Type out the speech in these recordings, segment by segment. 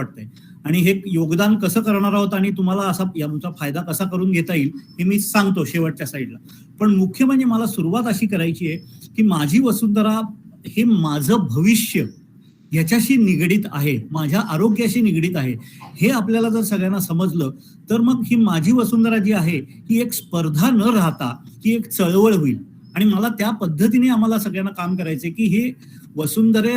वाटतंय आणि हे योगदान कसं करणार आहोत आणि तुम्हाला असा याचा फायदा कसा करून घेता येईल हे मी सांगतो शेवटच्या साईडला. पण मुख्य म्हणजे मला सुरुवात अशी करायची आहे की माझी वसुंधरा हे माझं भविष्य याच्याशी निगडीत आहे, माझ्या आरोग्याशी निगडीत आहे. हे आपल्याला जर सगळ्यांना समजलं तर मग ही माझी वसुंधरा जी आहे ही एक स्पर्धा न राहता ही एक चळवळ होईल. आणि मला त्या पद्धतीने आम्हाला सगळ्यांना काम करायचंय की हे वसुंधरे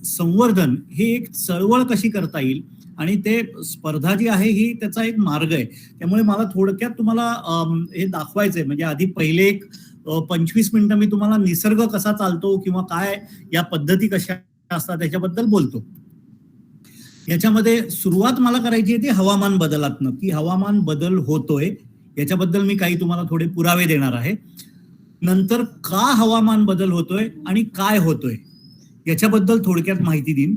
संवर्धन हे एक चळवळ कशी करता येईल आणि ते स्पर्धा जी आहे ही त्याचा एक मार्ग आहे. त्यामुळे मला थोडक्यात तुम्हाला हे दाखवायचंय. म्हणजे आधी पहिले एक 25 मिनिटं मी तुम्हाला निसर्ग कसा चालतो किंवा काय या पद्धती कशा असतात त्याच्याबद्दल बोलतो. याच्यामध्ये सुरुवात मला करायची आहे ती हवामान बदलातनं, की हवामान बदल होतोय याच्याबद्दल मी काही तुम्हाला थोडे पुरावे देणार आहे. नंतर का हवामान बदल होतोय आणि काय होतोय याच्याबद्दल थोडक्यात माहिती देईन.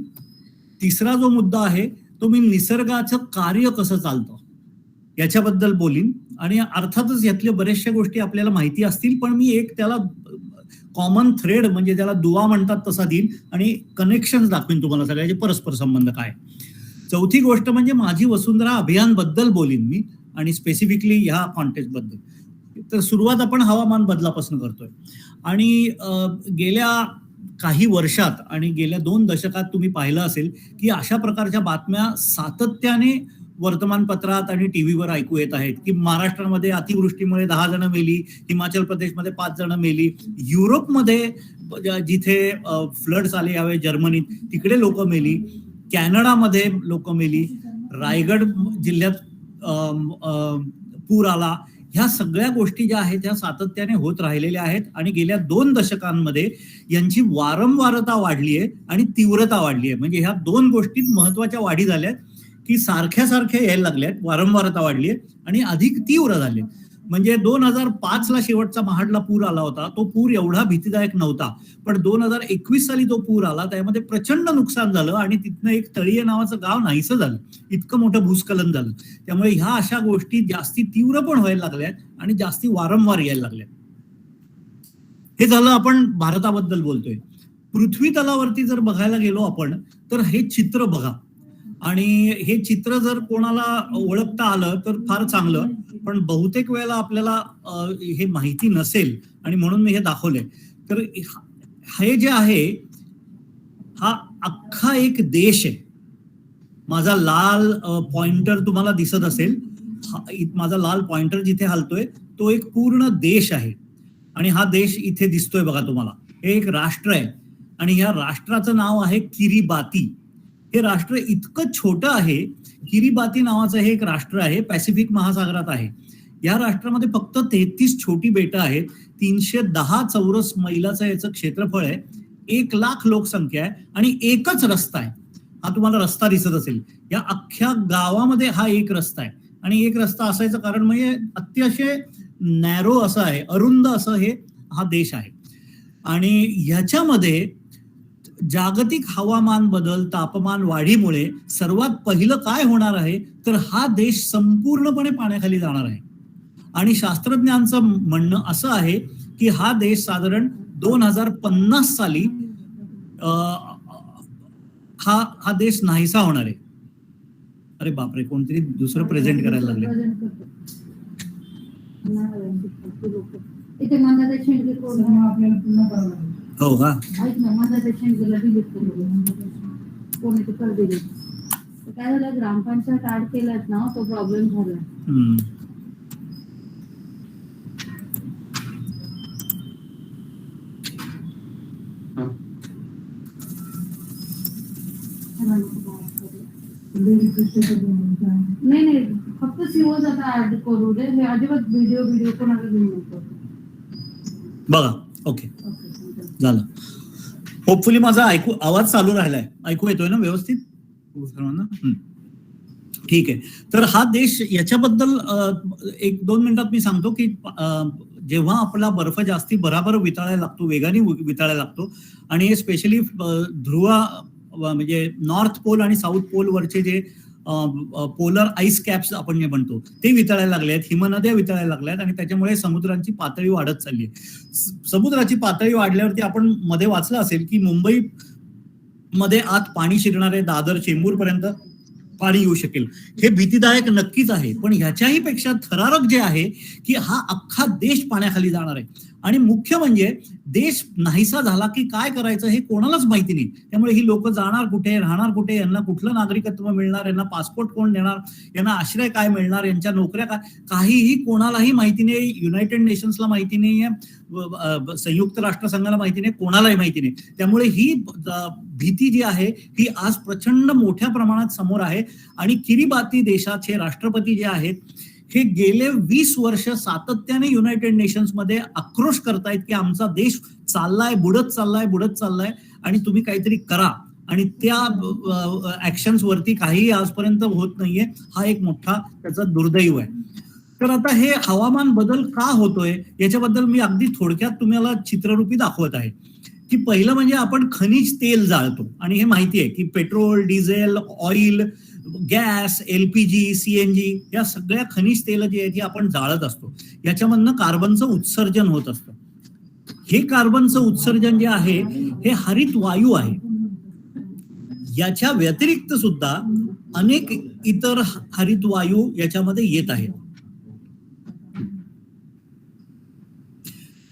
तिसरा जो मुद्दा आहे तो मी निसर्गाचं कार्य कसं चालतं याच्याबद्दल बोलीन. आणि अर्थातच यातल्या बऱ्याचशा गोष्टी आपल्याला माहिती असतील पण मी एक त्याला कॉमन थ्रेड म्हणजे त्याला दुवा म्हणतात तसा देईन आणि कनेक्शन दाखवीन तुम्हाला सगळ्याचे परस्पर संबंध काय. चौथी गोष्ट म्हणजे माझी वसुंधरा अभियान बद्दल बोलीन मी आणि स्पेसिफिकली ह्या कॉन्टेक्स्ट बद्दल. तर सुरुवात आपण हवामान बदलापासून करतोय आणि गेल्या काही वर्षात आणि गेल्या 2 दशकात तुम्ही पाहिलं असेल की अशा प्रकारच्या बातम्या सातत्याने वर्तमानपत्रात आणि टीव्हीवर ऐकू येत आहेत की महाराष्ट्रामध्ये अतिवृष्टीमुळे 10 जण मेली, हिमाचल प्रदेशमध्ये 5 जण मेली, युरोपमध्ये जिथे फ्लड्स आले यावेळी जर्मनीत तिकडे लोक मेली, कॅनडामध्ये लोक मेली, रायगड जिल्ह्यात पूर आला. ह्या सगळ्या गोष्टी ज्या आहेत त्या सातत्याने होत राहिलेल्या आहेत आणि गेल्या 2 दशकांमध्ये यांची वारंवारता वाढली आहे आणि तीव्रता वाढली आहे. म्हणजे ह्या 2 गोष्टीत महत्वाच्या वाढी झाल्यात की सारख्या यायला लागल्यात, वारंवारता वाढली आहे आणि अधिक तीव्र झाले. म्हणजे 2005ला शेवटचा महाडला पूर आला होता, तो पूर एवढा भीतीदायक नव्हता. पण 2021 साली तो पूर आला, त्यामध्ये प्रचंड नुकसान झालं आणि तिथनं एक तळीये नावाचं गाव नाहीसं झालं, इतकं मोठं भूस्खलन झालं. त्यामुळे ह्या अशा गोष्टी जास्ती तीव्र पण व्हायला लागल्यात आणि जास्ती वारंवार यायला लागल्यात. हे झालं आपण भारताबद्दल बोलतोय. पृथ्वी तलावरती जर बघायला गेलो आपण तर हे चित्र बघा आणि हे चित्र जर कोणाला ओळखता आलं तर फार चांगलं. पण बहुतेक वेळेला आपल्याला हे माहिती नसेल आणि म्हणून मी हे दाखवलंय. तर हे जे आहे हा अख्खा एक देश आहे. माझा लाल पॉइंटर तुम्हाला दिसत असेल, माझा लाल पॉइंटर जिथे हलतोय तो एक पूर्ण देश आहे आणि हा देश इथे दिसतोय बघा तुम्हाला. हे एक राष्ट्र आहे आणि ह्या राष्ट्राचं नाव आहे किरिबाती. हे राष्ट्र इतकं छोटं आहे. किरिबाती नावाचं हे एक राष्ट्र आहे, पॅसिफिक महासागरात आहे. या राष्ट्रामध्ये फक्त 33 छोटी बेटं आहेत. 310 चौरस मैलाचं याचं क्षेत्रफळ आहे. 1 लाख लोकसंख्या आहे आणि एकच रस्ता आहे. हा तुम्हाला रस्ता दिसत असेल. या अख्ख्या गावामध्ये हा एक रस्ता आहे आणि एक रस्ता असायचं कारण म्हणजे अतिशय नॅरो असं आहे, अरुंद असं हे हा देश आहे. आणि ह्याच्यामध्ये जागतिक हवामान बदल, तापमान वाढीमुळे सर्वात पहिलं काय होणार आहे तर हा देश संपूर्णपणे पाण्याखाली जाणार आहे. आणि शास्त्रज्ञांचं म्हणणं असं आहे की हा देश साधारण 2050 साली हा देश नाहीसा होणार आहे. अरे बापरे, कोणतरी दुसरं प्रेझेंट करायला लागले. हो का, काय झालं, ग्रामपंचायत ऍड केल्यात ना, तो प्रॉब्लेम झाला. नाही फक्त सीओज आता ऍड करू दे. हे अजिबात व्हिडिओ कोणाला घेऊ नको. बघा, ओके झालं. होपफुली माझा आवाज चालू राहिलाय, ऐकू येतोय ना व्यवस्थित सर्वांना? ठीक आहे. तर हा देश याच्याबद्दल 1-2 मिनिटात मी सांगतो की जेव्हा आपला बर्फ जास्ती बराबर वितळायला लागतो, वेगाने वितळायला लागतो आणि स्पेशली ध्रुव म्हणजे नॉर्थ पोल आणि साऊथ पोल वरचे जे पोलर आईस कॅप्स आपण जे म्हणतो ते वितळायला लागले आहेत, हिमनद्या वितळायला लागल्या आहेत आणि त्याच्यामुळे समुद्रांची पातळी वाढत चालली आहे. समुद्राची पातळी वाढल्यावरती आपण मध्ये वाचलं असेल की मुंबई मध्ये आत पाणी शिरणार आहे दादर चेंबूर पर्यंत. पाणी येऊ शकेल. हे भीतीदायक नक्कीच आहे, पण ह्याच्याही पेक्षा थरारक जे आहे की हा अख्खा देश पाण्याखाली जाणार आहे. आणि मुख्य म्हणजे देश नाहीसा झाला की काय करायचं हे कोणालाच माहिती नाही. त्यामुळे ही लोक जाणार कुठे, राहणार कुठे, यांना कुठलं नागरिकत्व मिळणार, यांना पासपोर्ट कोण देणार, यांना आश्रय काय मिळणार, यांच्या नोकऱ्या काय, काहीही कोणालाही माहिती नाही. युनायटेड नेशन्सला माहिती नाहीये, संयुक्त राष्ट्रसंघाला माहिती नाही, कोणालाही माहिती नाही. त्यामुळे ही भीती जी आहे ही आज प्रचंड मोठ्या प्रमाणात समोर आहे. आणि किरिबाती देशाचे राष्ट्रपती जे आहेत हे गेले 20 वर्ष सातत्याने युनायटेड नेशन्स मध्ये आक्रोश करतायत की आमचा देश चाललाय, बुडत चाललाय आणि तुम्ही काहीतरी करा. आणि त्या ऍक्शन्स वरती काहीही आजपर्यंत होत नाहीये. हा एक मोठा त्याचा दुर्दैव आहे. तर आता हे हवामान बदल का होतोय याच्याबद्दल मी अगदी थोडक्यात तुम्हाला चित्ररूपी दाखवत आहे. की पहिलं म्हणजे आपण खनिज तेल जाळतो आणि हे माहिती आहे की petrol, diesel, oil, gas, LPG, CNG या सगळ्या खनिज तेल जे आहेत आपण जाळत असतो. याच्यामधनं कार्बनचं उत्सर्जन होत असतं. हे कार्बनचं उत्सर्जन जे आहे हे हरित वायू आहे. याच्या व्यतिरिक्त सुद्धा अनेक इतर हरित वायू याच्यामध्ये येत आहेत.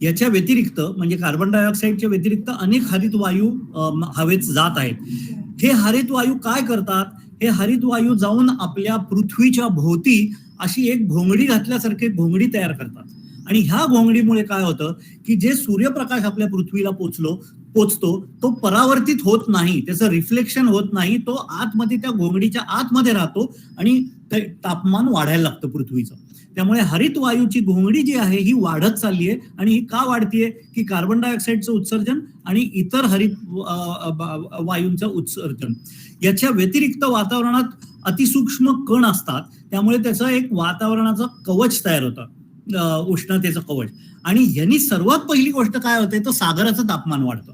याच्या व्यतिरिक्त म्हणजे कार्बन डायऑक्साईडच्या व्यतिरिक्त अनेक हरित वायू हवेत जात आहेत. हे हरित वायू काय करतात? हे हरित वायू जाऊन आपल्या पृथ्वीच्या भोवती अशी एक घोंगडी घातल्यासारखे घोंगडी तयार करतात. आणि ह्या घोंगडीमुळे काय होतं की जे सूर्यप्रकाश आपल्या पृथ्वीला पोचतो तो परावर्तित होत नाही, त्याचं रिफ्लेक्शन होत नाही, तो आतमध्ये त्या घोंगडीच्या आतमध्ये राहतो आणि तापमान वाढायला लागतं पृथ्वीचं. त्यामुळे हरित वायूची घोंगडी जी आहे ही वाढत चालली आहे. आणि ही का वाढतीये की कार्बन डायऑक्साईडचं उत्सर्जन आणि इतर हरित वायूंचं उत्सर्जन. याच्या व्यतिरिक्त वातावरणात अतिसूक्ष्म कण असतात, त्यामुळे त्याचं एक वातावरणाचं कवच तयार होतं, उष्णतेचं कवच. आणि यांनी सर्वात पहिली गोष्ट काय होते तर सागराचं तापमान वाढतं.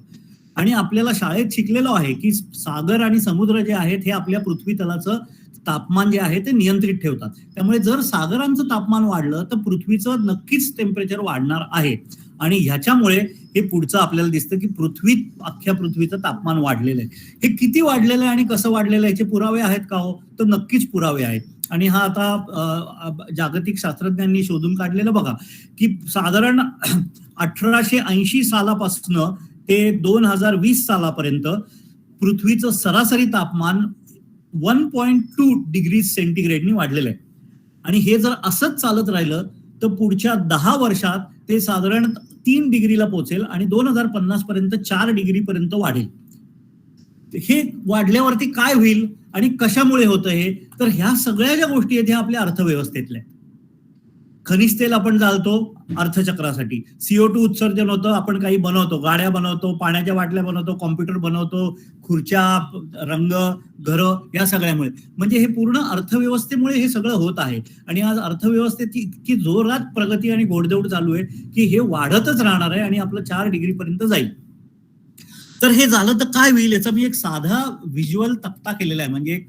आणि आपल्याला शाळेत शिकलेलो आहे की सागर आणि समुद्र जे आहेत हे आपल्या पृथ्वी तलाचं तापमान जे आहे ते नियंत्रित ठेवतात. त्यामुळे जर सागरांचं तापमान वाढलं तर पृथ्वीचं नक्कीच टेम्परेचर वाढणार आहे. आणि ह्याच्यामुळे हे पुढचं आपल्याला दिसतं की अख्ख्या पृथ्वीचं तापमान वाढलेलं आहे. हे किती वाढलेलं आहे आणि कसं वाढलेलं आहे याचे पुरावे आहेत का हो? तर नक्कीच पुरावे आहेत. आणि हा आता जागतिक शास्त्रज्ञांनी शोधून काढलेलं बघा की साधारण 1880 सालापासून ते 2020 सालापर्यंत पृथ्वीचं सरासरी तापमान 1.2 डिग्री सेंटीग्रेडनी वाढलेलं आहे. आणि हे जर असंच चालत राहिलं तर पुढच्या 10 वर्षात ते साधारण 3 डिग्रीला पोहोचेल आणि 2050 पर्यंत 4 डिग्री पर्यंत वाढेल. हे वाढल्यावरती काय होईल आणि कशामुळे होतं हे? तर ह्या सगळ्या ज्या गोष्टी आहेत ह्या आपल्या अर्थव्यवस्थेतल्या. खनिज तेल आपण जाळतो अर्थचक्रासाठी, CO2 उत्सर्जन होतं, आपण काही बनवतो, गाड्या बनवतो, पाण्याच्या बाटल्या बनवतो, कॉम्प्युटर बनवतो, खुर्च्या, रंग, घरं, या सगळ्यामुळे. म्हणजे हे पूर्ण अर्थव्यवस्थेमुळे हे सगळं होत आहे. आणि आज अर्थव्यवस्थेची इतकी जोरात प्रगती आणि घोडदौड चालू आहे की हे वाढतच राहणार आहे आणि आपलं 4 डिग्री पर्यंत जाईल. तर हे झालं तर काय होईल याचा मी एक साधा व्हिज्युअल तक्ता केलेला आहे. म्हणजे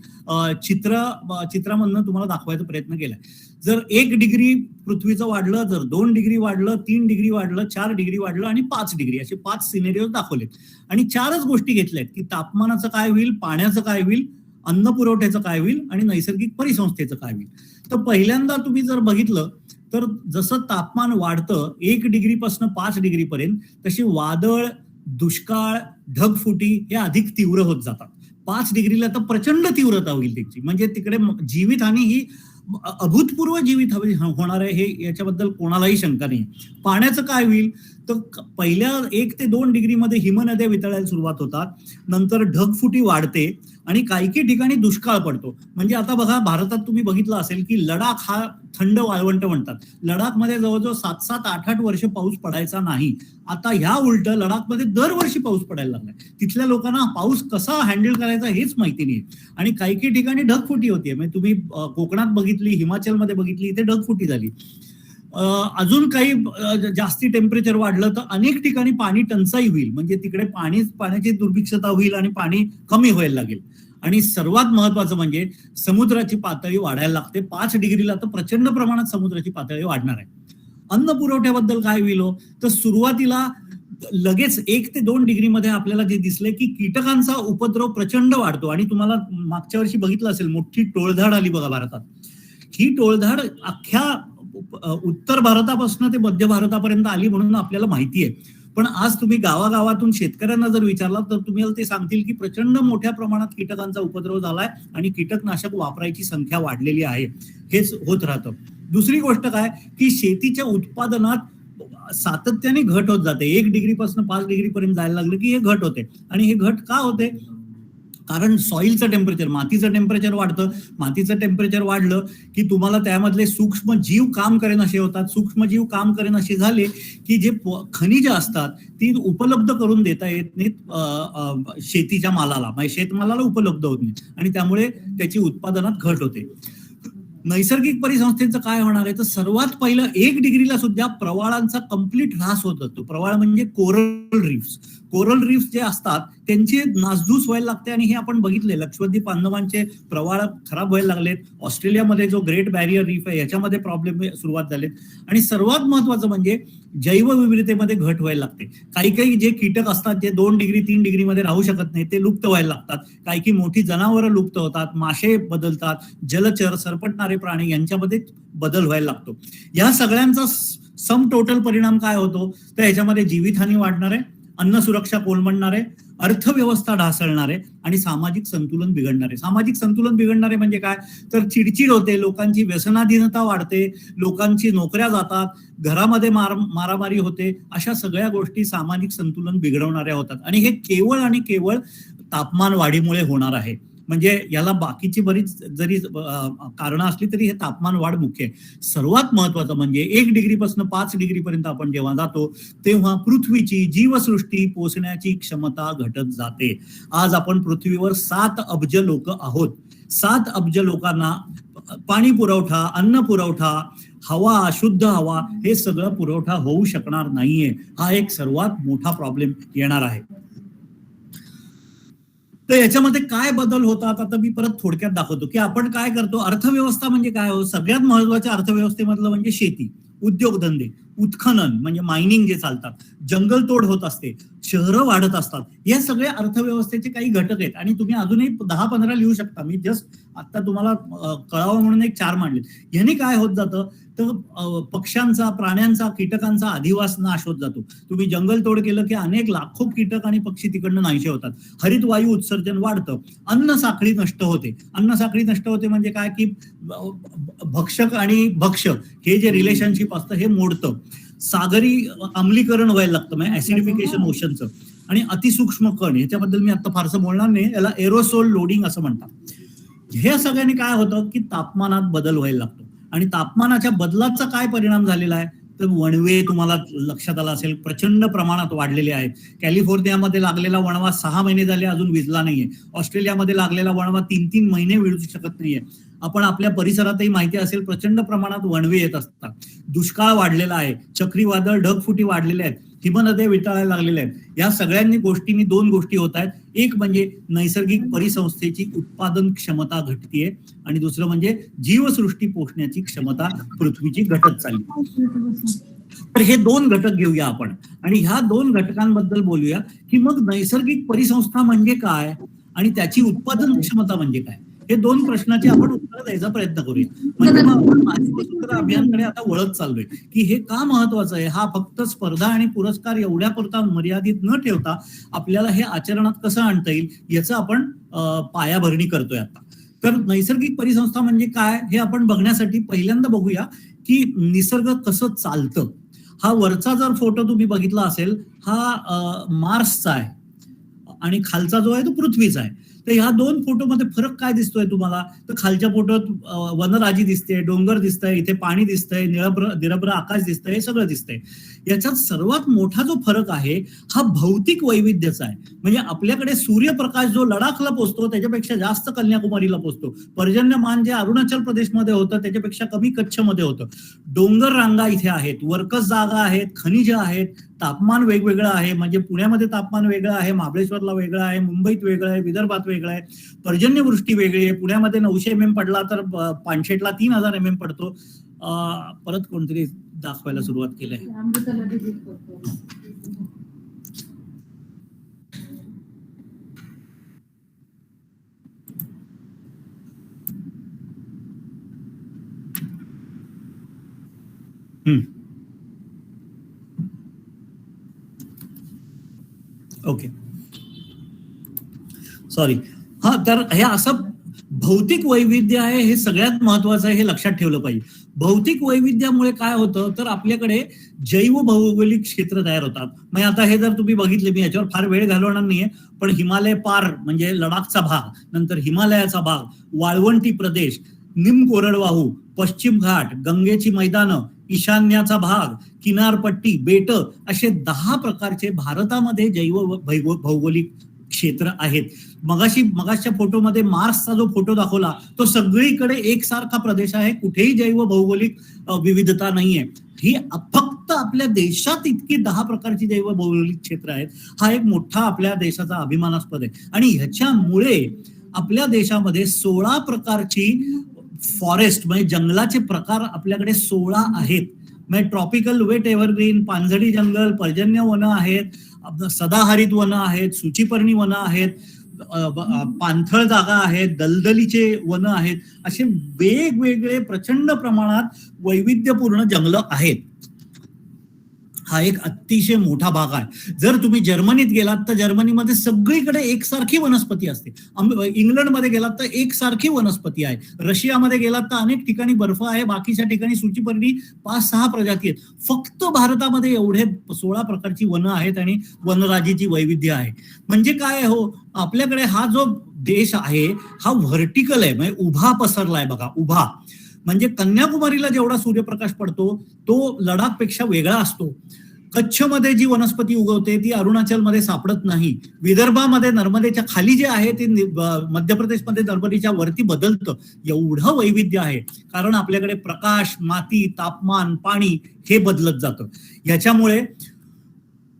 चित्रामधनं तुम्हाला दाखवायचा प्रयत्न केलाय. जर 1 डिग्री पृथ्वीचं वाढलं, जर 2 डिग्री वाढलं, 3 डिग्री वाढलं, 4 डिग्री वाढलं आणि 5 डिग्री, असे 5 सिनेरिओ दाखवलेत. आणि 4च गोष्टी घेतल्यात की तापमानाचं काय होईल, पाण्याचं काय होईल, अन्न पुरवठ्याचं काय होईल आणि नैसर्गिक परिसंस्थेचं काय होईल. तर पहिल्यांदा तुम्ही जर बघितलं तर जसं तापमान वाढतं 1 डिग्रीपासून 5 डिग्री पर्यंत, तशी वादळ, दुष्काळ, ढगफुटी हे अधिक तीव्र होत जातात. 5 डिग्रीला तर प्रचंड तीव्रता होईल त्याची. म्हणजे तिकडे जीवितहानी ही अभूतपूर्व जीवितहानी होणार आहे, हे याच्याबद्दल कोणालाही शंका नाही. पाण्याचं काय होईल तर पहिल्या 1 ते 2 डिग्रीमध्ये हिमनद्या वितळायला सुरुवात होतात, नंतर ढगफुटी वाढते आणि काही ठिकाणी दुष्काळ पडतो. म्हणजे आता बघा भारतात तुम्ही बघितलं असेल की लडाख हा थंड वाळवंट म्हणतात. लडाखमध्ये जवळजवळ 7-7, 8-8 वर्ष पाऊस पडायचा नाही. आता ह्या उलट लडाखमध्ये दरवर्षी पाऊस पडायला लागलाय. तिथल्या लोकांना पाऊस कसा हँडल करायचा हेच माहिती नाही. आणि काही ठिकाणी ढगफुटी होतीये. म्हणजे तुम्ही कोकणात बघितली, हिमाचलमध्ये बघितली, इथे ढगफुटी झाली. अजून काही जास्ती टेम्परेचर वाढलं तर अनेक ठिकाणी पाणी टंचाई होईल. म्हणजे तिकडे पाण्याची दुर्भिक्षता होईल आणि पाणी कमी व्हायला लागेल. आणि सर्वात महत्वाचं म्हणजे समुद्राची पातळी वाढायला लागते. 5 डिग्रीला तर प्रचंड प्रमाणात समुद्राची पातळी वाढणार आहे. अन्न पुरवठ्याबद्दल काय होईल तर सुरुवातीला लगेच 1 ते 2 डिग्रीमध्ये आपल्याला जे दिसलंय की कीटकांचा उपद्रव प्रचंड वाढतो. आणि तुम्हाला मागच्या वर्षी बघितलं असेल, मोठी टोळधाड आली बघा भारतात. ही टोळधाड अख्ख्या उत्तर भारतापासून ते मध्य भारतापर्यंत आली म्हणून आपल्याला माहिती आहे. पण आज तुम्ही गावागावातून शेतकऱ्यांना जर विचारला तर तुम्हाला ते सांगतील की प्रचंड मोठ्या प्रमाणात कीटकांचा उपद्रव झालाय आणि कीटकनाशक वापरायची संख्या वाढलेली आहे. हेच होत राहतं. दुसरी गोष्ट काय की शेतीच्या उत्पादनात सातत्याने घट होत जाते. 1 डिग्रीपासून 5 डिग्री पर्यंत जायला लागलं की हे घट होते. आणि हे घट का होते? कारण सॉइलचं टेम्परेचर, मातीचं टेम्परेचर वाढतं. मातीचं टेम्परेचर वाढलं की तुम्हाला त्यामधले सूक्ष्म जीव काम करेनासे होतात. सूक्ष्म जीव काम करेनासे झाले की जे खनिज असतात ती उपलब्ध करून देता येत नाहीत शेतीच्या मालाला, म्हणजे शेतमालाला उपलब्ध होत नाही आणि त्यामुळे त्याची उत्पादनात घट होते. नैसर्गिक परिसंस्थेचं काय होणार आहे तर सर्वात पहिलं 1 डिग्रीला सुद्धा प्रवाळांचा कंप्लीट ह्रास होत असतो. प्रवाळ म्हणजे कोरल रीफ्स. कोरल रीफ्स जे असतात त्यांची नासधूस व्हायला लागते आणि हे आपण बघितले. लक्षद्वीप अंदमानचे प्रवाळ खराब व्हायला लागलेत. ऑस्ट्रेलियामध्ये जो ग्रेट बॅरियर रीफ आहे याच्यामध्ये प्रॉब्लेम सुरुवात झालेत. आणि सर्वात महत्वाचं म्हणजे जैवविविधतेमध्ये घट व्हायला लागते. काही काही जे कीटक असतात जे 2 डिग्री 3 डिग्रीमध्ये राहू शकत नाही ते लुप्त व्हायला लागतात. काही मोठी जनावरं लुप्त होतात, मासे बदलतात, जलचर, सरपटणारे प्राणी यांच्यामध्ये बदल व्हायला लागतो. या सगळ्यांचा सम टोटल परिणाम काय होतो तर ह्याच्यामध्ये जीवितहानी वाढणार आहे, अन्न सुरक्षा कोलमडणार आहे, अर्थव्यवस्था ढासळणार आहे आणि सामाजिक संतुलन बिघडणार आहे. सामाजिक संतुलन बिघडणारे म्हणजे काय तर चिडचिड होते, लोकांची व्यसनाधीनता वाढते, लोकांची नोकऱ्या जातात, घरामध्ये मारामारी होते. अशा सगळ्या गोष्टी सामाजिक संतुलन बिघडवणाऱ्या होतात. आणि हे केवळ आणि केवळ तापमान वाढीमुळे होणार आहे. म्हणजे याला बाकीची बरीच जरी कारणं असली तरी हे तापमान वाढ मुख्य आहे. सर्वात महत्वाचं म्हणजे 1 डिग्रीपासून 5 डिग्री पर्यंत आपण जेव्हा जातो तेव्हा पृथ्वीची जीवसृष्टी पोचण्याची क्षमता घटत जाते. आज आपण पृथ्वीवर 7 अब्ज लोक आहोत. 7 अब्ज लोकांना पाणी पुरवठा, अन्न पुरवठा, हवा, शुद्ध हवा हे सगळं पुरवठा होऊ शकणार नाहीये. हा एक सर्वात मोठा प्रॉब्लेम येणार आहे. तर याच्यामध्ये काय बदल होतात आता मी परत थोडक्यात दाखवतो की आपण काय करतो. अर्थव्यवस्था म्हणजे काय हो, सगळ्यात महत्वाच्या अर्थव्यवस्थेमधलं म्हणजे शेती, उद्योगधंदे, उत्खनन म्हणजे मायनिंग जे चालतात, जंगलतोड होत असते, शहरं वाढत असतात. या सगळ्या अर्थव्यवस्थेचे काही घटक आहेत आणि तुम्ही अजूनही 10-15 लिहू शकता. मी जस्ट आता तुम्हाला कळावं म्हणून एक 4 मांडले. ह्याने काय होत जातं तर पक्ष्यांचा, प्राण्यांचा, कीटकांचा अधिवास नाश होत जातो. तुम्ही जंगलतोड केलं की अनेक लाखो कीटक आणि पक्षी तिकडनं नाहीसे होतात. हरित वायू उत्सर्जन वाढतं, अन्न साखळी नष्ट होते. अन्न साखळी नष्ट होते म्हणजे काय की भक्षक आणि भक्ष्य हे जे रिलेशनशिप असतं हे मोडतं. सागरी अम्लीकरण व्हायला लागतं, म्हणजे ऍसिडिफिकेशन ओशनचं. आणि अतिसूक्ष्म कण, ह्याच्याबद्दल मी आता फारसं बोलणार नाही, याला एरोसोल लोडिंग असं म्हणतात. हे सगळ्यांनी काय होतं की तापमानात बदल व्हायला लागतो. आणि तापमानाच्या बदलाचा काय परिणाम झालेला आहे तर वणवे तुम्हाला लक्षात आला असेल प्रचंड प्रमाणात वाढलेले आहेत. कॅलिफोर्नियामध्ये लागलेला वणवा 6 महिने झाले अजून विझला नाहीये. ऑस्ट्रेलियामध्ये लागलेला वणवा 3-3 महिने विझू शकत नाहीये. आपण आपल्या परिसरातही माहिती असेल प्रचंड प्रमाणात वणवे येत असतात. दुष्काळ वाढलेला आहे, चक्रीवादळ, ढगफुटी वाढलेल्या आहेत, हिमनद्या वितळायला लागलेल्या आहेत. या सगळ्यांनी गोष्टींनी 2 गोष्टी होत आहेत. एक म्हणजे नैसर्गिक परिसंस्थेची उत्पादन क्षमता घटतीये आणि दुसरं म्हणजे जीवसृष्टी पोषण्याची क्षमता पृथ्वीची घटत चालली. तर हे 2 घटक घेऊया आपण आणि ह्या 2 घटकांबद्दल बोलूया की मग नैसर्गिक परिसंस्था म्हणजे काय आणि त्याची उत्पादन क्षमता म्हणजे काय. हे 2 प्रश्नाचे आपण उत्तर द्यायचा प्रयत्न करूया. म्हणजे मग आपण माझी वसुंधरा अभियानकडे आता वळत चाललोय की हे का महत्वाचं आहे. हा फक्त स्पर्धा आणि पुरस्कार एवढ्या पुरता मर्यादित न ठेवता आपल्याला हे आचरणात कसं आणता येईल याचं आपण पायाभरणी करतोय आता. तर नैसर्गिक परिसंस्था म्हणजे काय हे आपण बघण्यासाठी पहिल्यांदा बघूया की निसर्ग कसं चालतं. हा वरचा जर फोटो तुम्ही बघितला असेल हा मार्सचा आहे आणि खालचा जो आहे तो पृथ्वीचा आहे. तर ह्या 2 फोटोमध्ये फरक काय दिसतोय तुम्हाला तर खालच्या फोटोत वनराजी दिसते, डोंगर दिसतंय, इथे पाणी दिसतंय, निरभ्र आकाश दिसतंय, हे सगळं दिसतंय. याच्यात सर्वात मोठा जो फरक आहे हा भौतिक वैविध्याचा आहे. म्हणजे आपल्याकडे सूर्यप्रकाश जो लडाखला पोचतो त्याच्यापेक्षा जास्त कन्याकुमारीला पोचतो. पर्जन्यमान जे अरुणाचल प्रदेशमध्ये होतं त्याच्यापेक्षा कमी कच्छमध्ये होतं. डोंगर रांगा इथे आहेत, वर्कस जागा आहेत, खनिज आहेत, तापमान वेगवेगळं आहे. म्हणजे पुण्यामध्ये तापमान वेगळं आहे, महाबळेश्वरला वेगळं आहे, मुंबईत वेगळं आहे, विदर्भात वेगळं आहे, पर्जन्यवृष्टी वेगळी आहे. पुण्यामध्ये 900 mm पडला तर पानशेतला 3000 mm पडतो. परत कोणतरी दाखवायला सुरुवात केलंय. Okay, sorry. हा, तर हे असं भौतिक वैविध्य आहे, हे सगळ्यात महत्वाचं आहे, हे लक्षात ठेवलं पाहिजे. भौतिक वैविध्यामुळे काय होतं, तर आपल्याकडे जैव भौगोलिक क्षेत्र तयार होतात. म्हणजे आता हे जर तुम्ही बघितले, मी याच्यावर फार वेळ घालवणार नाहीये, पण हिमालय पार म्हणजे लडाखचा भाग, नंतर हिमालयाचा भाग, वाळवंटी प्रदेश, निम कोरडवाहू, पश्चिम घाट, गंगेची मैदानं, ईशान्याचा भाग, किनारपट्टी, बेट, असे 10 प्रकारचे भारतामध्ये जैव भौगोलिक क्षेत्र आहेत. मगाच्या फोटोमध्ये मार्सचा जो फोटो दाखवला, तो सगळीकडे एकसारखा प्रदेश आहे, कुठेही जैव भौगोलिक विविधता नाहीये. ही फक्त आपल्या देशात इतकी 10 प्रकारची जैव भौगोलिक क्षेत्र आहेत. हा एक मोठा आपल्या देशाचा अभिमानास्पद आहे. आणि ह्याच्यामुळे आपल्या देशामध्ये 16 प्रकारची फॉरेस्ट म्हणजे जंगलाचे प्रकार आपल्याकडे 16 आहेत. म्हणजे ट्रॉपिकल, वेट एव्हरग्रीन, पानझडी जंगल, पर्जन्य वनं आहेत, सदाहरित वनं आहेत, सूचीपर्णी वनं आहेत, पाणथळ जागा आहेत, दलदलीचे वनं आहेत, असे वेगवेगळे प्रचंड प्रमाणात वैविध्यपूर्ण जंगल आहेत. हा एक अतिशय मोठा भाग आहे. जर तुम्ही जर्मनीत गेलात तर जर्मनीमध्ये सगळीकडे एकसारखी वनस्पती असते. इंग्लंडमध्ये गेलात तर एकसारखी वनस्पती आहे. रशियामध्ये गेलात तर अनेक ठिकाणी बर्फ आहे, बाकीच्या ठिकाणी सूचीपर्णी 5-6 प्रजाती आहेत. फक्त भारतामध्ये एवढे 16 प्रकारची वनं आहेत आणि वनराजीची वैविध्य आहे. म्हणजे काय हो, आपल्याकडे हा जो देश आहे हा व्हर्टिकल आहे, म्हणजे उभा पसरलाय बघा, उभा. म्हणजे कन्याकुमारीला जेवढा सूर्यप्रकाश पडतो तो लडाखपेक्षा वेगळा असतो. कच्छमध्ये जी वनस्पती उगवते ती अरुणाचलमध्ये सापडत नाही. विदर्भामध्ये नर्मदेच्या खाली जे आहे ते मध्य प्रदेशमध्ये नर्मदेच्या वरती बदलतं. एवढं वैविध्य आहे, कारण आपल्याकडे प्रकाश, माती, तापमान, पाणी हे बदलत जातं. याच्यामुळे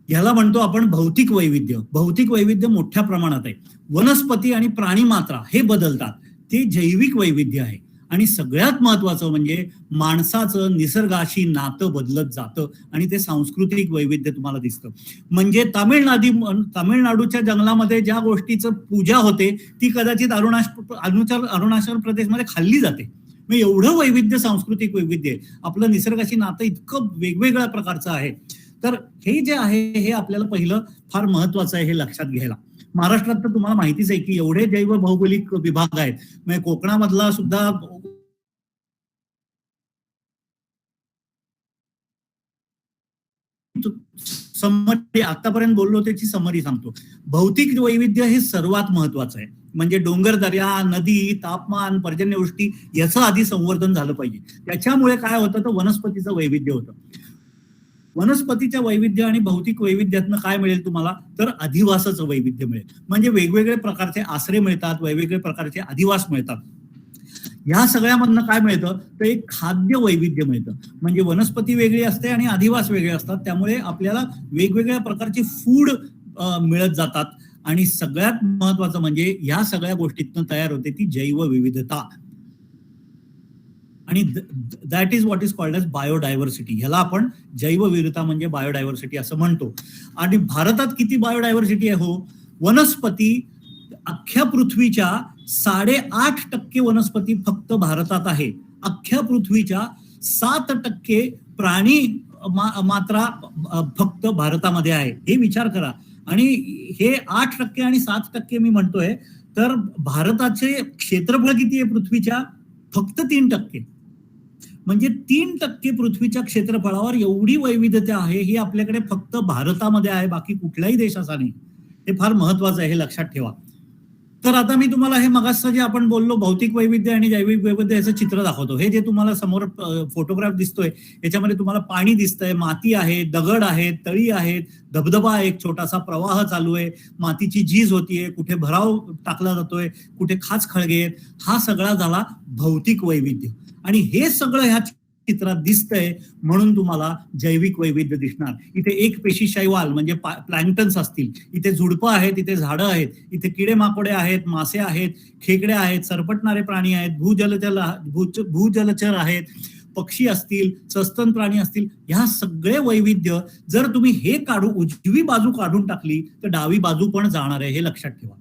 याला म्हणतो आपण भौतिक वैविध्य. भौतिक वैविध्य मोठ्या प्रमाणात आहे. वनस्पती आणि प्राणी मात्रा हे बदलतात, ते जैविक वैविध्य आहे. आणि सगळ्यात महत्वाचं म्हणजे माणसाचं निसर्गाशी नातं बदलत जातं आणि ते सांस्कृतिक वैविध्य तुम्हाला दिसतं. म्हणजे तामिळनाडूच्या जंगलामध्ये ज्या गोष्टीचं पूजा होते ती कदाचित अरुणाचल प्रदेशमध्ये खाल्ली जाते. मग एवढं वैविध्य, सांस्कृतिक वैविध्य आहे. आपलं निसर्गाशी नातं इतकं वेगवेगळ्या प्रकारचं आहे. तर हे जे आहे हे आपल्याला पहिलं फार महत्वाचं आहे, हे लक्षात घ्यायला. महाराष्ट्रात तर तुम्हाला माहितीच आहे की एवढे जैव भौगोलिक विभाग आहेत. म्हणजे कोकणामधला सुद्धा समरी आतापर्यंत बोललो त्याची समरी सांगतो. भौतिक वैविध्य हे सर्वात महत्वाचं आहे. म्हणजे डोंगर, दर्या, नदी, तापमान, पर्जन्यवृष्टी याचं आधी संवर्धन झालं पाहिजे. त्याच्यामुळे काय होतं, तर वनस्पतीचं वैविध्य होतं. वनस्पतीच्या वैविध्य आणि भौतिक वैविध्यातनं काय मिळेल तुम्हाला, तर अधिवासाचं वैविध्य मिळेल. म्हणजे वेगवेगळे प्रकारचे आश्रय मिळतात, वेगवेगळे प्रकारचे अधिवास मिळतात. ह्या सगळ्यामधनं काय मिळतं, तर एक खाद्य वैविध्य मिळतं. म्हणजे वनस्पती वेगळी असते आणि अधिवास वेगळे असतात, त्यामुळे आपल्याला वेगवेगळ्या प्रकारचे फूड मिळत जातात. आणि सगळ्यात महत्वाचं म्हणजे ह्या सगळ्या गोष्टीतनं तयार होते ती जैव विविधता. आणि that is what is called as biodiversity. ह्याला आपण जैवविविधता म्हणजे बायोडायव्हर्सिटी असं म्हणतो. आणि भारतात किती बायोडायव्हर्सिटी आहे हो, वनस्पती अख्ख्या पृथ्वीच्या 8.5% वनस्पती फक्त भारतात आहे. अख्ख्या पृथ्वीच्या 7% प्राणी मात्रा फक्त भारतामध्ये आहे. हे विचार करा. आणि हे 8% आणि 7% मी म्हणतोय, तर भारताचे क्षेत्रफळ किती आहे पृथ्वीच्या, फक्त 3%. म्हणजे 3% पृथ्वीच्या क्षेत्रफळावर एवढी वैविधता आहे, ही आपल्याकडे फक्त भारतामध्ये आहे, बाकी कुठल्याही देशाचा नाही. हे फार महत्वाचं आहे, हे लक्षात ठेवा. तर आता मी तुम्हाला हे मगाचं जे आपण बोललो भौतिक वैविध्य आणि जैविक वैविध्य याचं चित्र दाखवतो. हे जे तुम्हाला समोर फोटोग्राफ दिसतोय याच्यामध्ये तुम्हाला पाणी दिसतंय, माती आहे, दगड आहेत, तळी आहेत, धबधबा आहे, एक छोटासा प्रवाह चालू आहे, मातीची झीज होतीये, कुठे भराव टाकला जातोय, कुठे खाच खळगे आहेत. हा सगळा झाला भौतिक वैविध्य. आणि हे सगळं ह्या चित्रात दिसतंय म्हणून तुम्हाला जैविक वैविध्य दिसणार. इथे एक पेशी शैवाल म्हणजे प्लॅंक्टन्स असतील, इथे झुडपं आहेत, इथे झाडं आहेत, इथे किडे माकोडे आहेत, मासे आहेत, खेकड्या आहेत, सरपटणारे प्राणी आहेत, भूजलचर आहेत, पक्षी असतील, सस्तन प्राणी असतील. ह्या सगळे वैविध्य जर तुम्ही हे उजवी बाजू काढून टाकली तर डावी बाजू पण जाणार आहे, हे लक्षात ठेवा.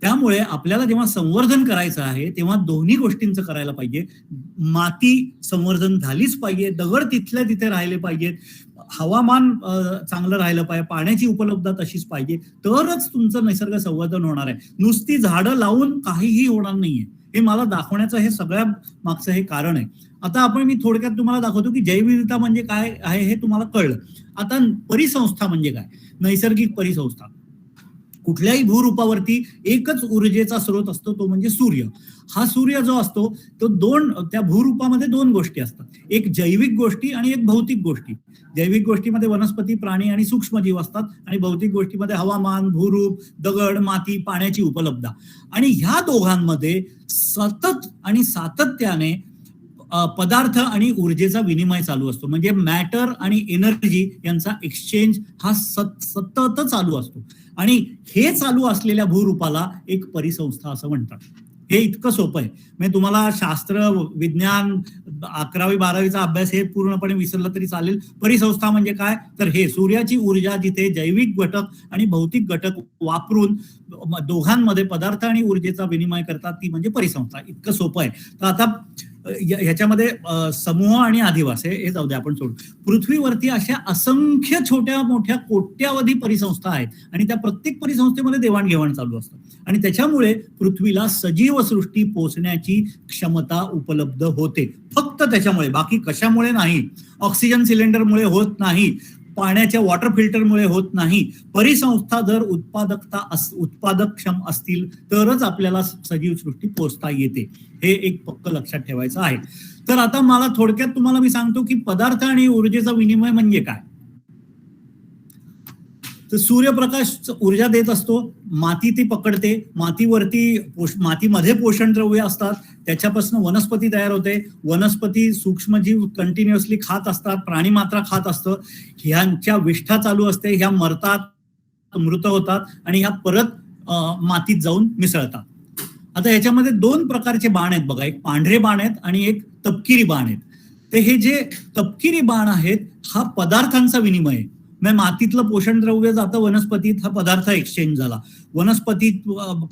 त्यामुळे आपल्याला जेव्हा संवर्धन करायचं आहे तेव्हा दोन्ही गोष्टींचं करायला पाहिजे. माती संवर्धन झालीच पाहिजे, दगड तिथल्या तिथे राहिले पाहिजेत, हवामान चांगलं राहिलं पाहिजे, पाण्याची उपलब्धता तशीच पाहिजे, तरच तुमचं निसर्ग संवर्धन होणार आहे. नुसती झाडं लावून काहीही होणार नाहीये. हे मला दाखवण्याचं हे सगळ्या मागचं हे कारण आहे. आता मी थोडक्यात तुम्हाला दाखवतो की जैवविविधता म्हणजे काय आहे हे तुम्हाला कळलं. आता परिसंस्था म्हणजे काय? नैसर्गिक परिसंस्था. कुठल्याही भूरूपावरती एकच ऊर्जेचा स्रोत असतो, तो म्हणजे सूर्य. हा सूर्य जो असतो तो त्या भूरूपामध्ये दोन गोष्टी असतात, एक जैविक गोष्टी आणि एक भौतिक गोष्टी. जैविक गोष्टीमध्ये वनस्पती, प्राणी आणि सूक्ष्मजीव असतात आणि भौतिक गोष्टीमध्ये हवामान, भूरूप, दगड, माती, पाण्याची उपलब्धता. आणि ह्या दोघांमध्ये सतत आणि सातत्याने पदार्थ आणि ऊर्जेचा विनिमय चालू असतो. म्हणजे मॅटर आणि एनर्जी यांचा एक्सचेंज हा सतत चालू असतो. आणि हे चालू असलेल्या भूरूपाला एक परिसंस्था असं म्हणतात. हे इतकं सोपं आहे. म्हणजे तुम्हाला शास्त्र, विज्ञान, 11वी 12वीचा अभ्यास हे पूर्णपणे विसरलं तरी चालेल. परिसंस्था म्हणजे काय? तर हे सूर्याची ऊर्जा जिथे जैविक घटक आणि भौतिक घटक वापरून दोघांमध्ये पदार्थ आणि ऊर्जेचा विनिमय करतात, ती म्हणजे परिसंस्था. इतकं सोपं आहे. तर आता ह्याच्यामध्ये समूह आणि अधिवास हे जाऊ दे, आपण सोडू. पृथ्वीवरती अशा असंख्य छोट्या मोठ्या कोट्यावधी परिसंस्था आहेत आणि त्या प्रत्येक परिसंस्थेमध्ये देवाणघेवाण चालू असतं आणि त्याच्यामुळे पृथ्वीला सजीव सृष्टी पोचण्याची क्षमता उपलब्ध होते. फक्त त्याच्यामुळे, बाकी कशामुळे नाही. ऑक्सिजन सिलेंडरमुळे होत नाही, पाण्याच्या वॉटर फिल्टरमुळे होत नाही. परिसंस्था जर उत्पादकक्षम असतील तरच आपल्याला सजीव सृष्टी पोचता येते. हे एक पक्क लक्षात ठेवायचं आहे. तर आता मला थोडक्यात तुम्हाला मी सांगतो की पदार्थ आणि ऊर्जेचा विनिमय म्हणजे काय. तर सूर्यप्रकाश ऊर्जा देत असतो, माती ती पकडते, मातीमध्ये पोषण द्रव्य असतात, त्याच्यापासून वनस्पती तयार होते, वनस्पती सूक्ष्मजीव कंटिन्युअसली खात असतात, प्राणी मात्र खात असतं, ह्यांच्या विष्ठा चालू असते, ह्या मरतात, मृत होतात आणि ह्या परत मातीत जाऊन मिसळतात. आता ह्याच्यामध्ये दोन प्रकारचे बाण आहेत बघा, एक पांढरे बाण आहेत आणि एक तपकिरी बाण आहेत. तर हे जे तपकिरी बाण आहेत हा पदार्थांचा विनिमय आहे. मातीतलं पोषण द्रव्य जातं वनस्पतीत, हा पदार्थ एक्सचेंज झाला. वनस्पतीत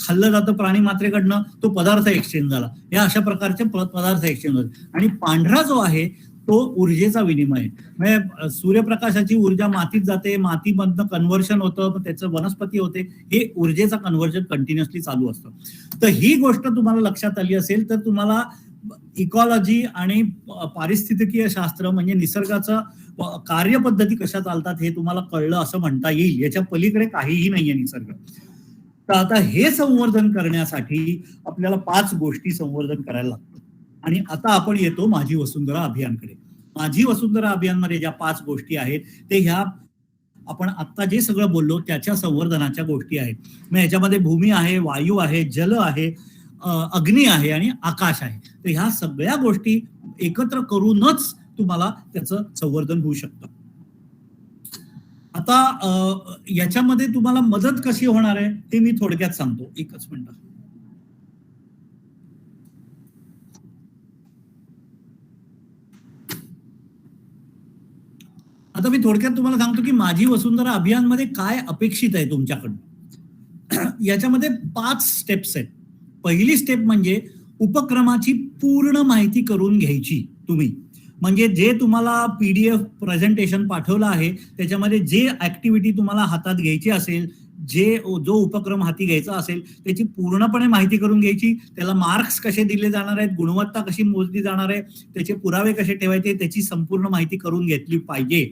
खाल्लं जातं प्राणी मात्रेकडनं, तो पदार्थ एक्सचेंज झाला. या अशा प्रकारचे पदार्थ एक्सचेंज होतात. आणि पांढरा जो आहे तो ऊर्जेचा विनिमय. म्हणजे सूर्यप्रकाशाची ऊर्जा मातीत जाते, मातीमधनं कन्व्हर्शन होतं, त्याचं वनस्पती होते, हे ऊर्जेचा कन्व्हर्जन कंटिन्युअसली चालू असतं. तर ही गोष्ट तुम्हाला लक्षात आली असेल तर तुम्हाला इकॉलॉजी आणि पारिस्थितिकीय शास्त्र म्हणजे निसर्गाचं कार्यपद्धती कशा चालतात हे तुम्हाला कळलं असं म्हणता येईल. याच्या पलीकडे काहीही नाहीये निसर्ग. तर आता हे संवर्धन करण्यासाठी आपल्याला 5 गोष्टी संवर्धन करायला लागतात. आणि आता आपण येतो माझी वसुंधरा अभियानकडे. माझी वसुंधरा अभियानमध्ये ज्या 5 गोष्टी आहेत ते ह्या आपण आता जे सगळं बोललो त्याच्या संवर्धनाच्या गोष्टी आहेत. मग ह्याच्यामध्ये भूमी आहे, वायू आहे, जल आहे, अग्नी आहे आणि आकाश आहे. तर ह्या सगळ्या गोष्टी एकत्र करूनच तुम्हाला त्याचं संवर्धन होऊ शकतं. आता याच्यामध्ये तुम्हाला मदत कशी होणार आहे ते मी थोडक्यात सांगतो. एकच मिनिट. आता मी थोडक्यात तुम्हाला सांगतो की माझी वसुंधरा अभियानमध्ये काय अपेक्षित आहे तुमच्याकडून. याच्यामध्ये 5 स्टेप्स आहेत. पहिली स्टेप म्हणजे उपक्रमाची पूर्ण माहिती करून घ्यायची तुम्ही. म्हणजे जे तुम्हाला PDF प्रेझेंटेशन पाठवलं आहे त्याच्यामध्ये जे ऍक्टिव्हिटी तुम्हाला हातात घ्यायची असेल, जो उपक्रम हाती घ्यायचा असेल त्याची पूर्णपणे माहिती करून घ्यायची. त्याला मार्क्स कसे दिले जाणार आहेत, गुणवत्ता कशी मोजली जाणार आहे, त्याचे पुरावे कसे ठेवायचे, त्याची संपूर्ण माहिती करून घेतली पाहिजे.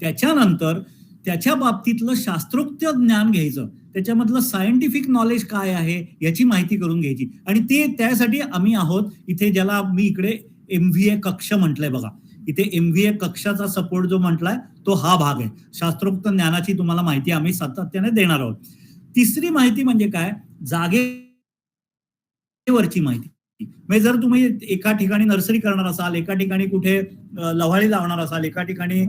त्याच्यानंतर त्याच्या बाबतीतलं शास्त्रोक्त ज्ञान घ्यायचं, त्याच्यामधलं सायंटिफिक नॉलेज काय आहे याची माहिती करून घ्यायची. आणि त्यासाठी आम्ही आहोत इथे, ज्याला मी इकडे MVA कक्ष म्हटलंय बघा. इथे MVA कक्षाचा सपोर्ट जो म्हटलाय तो हा भाग आहे. शास्त्रोक्त ज्ञानाची तुम्हाला माहिती आम्ही सातत्याने देणार आहोत. तिसरी माहिती म्हणजे काय, जागेवरची माहिती. म्हणजे जर तुम्ही एका ठिकाणी नर्सरी करणार असाल, एका ठिकाणी कुठे लव्हाळी लावणार असाल, एका ठिकाणी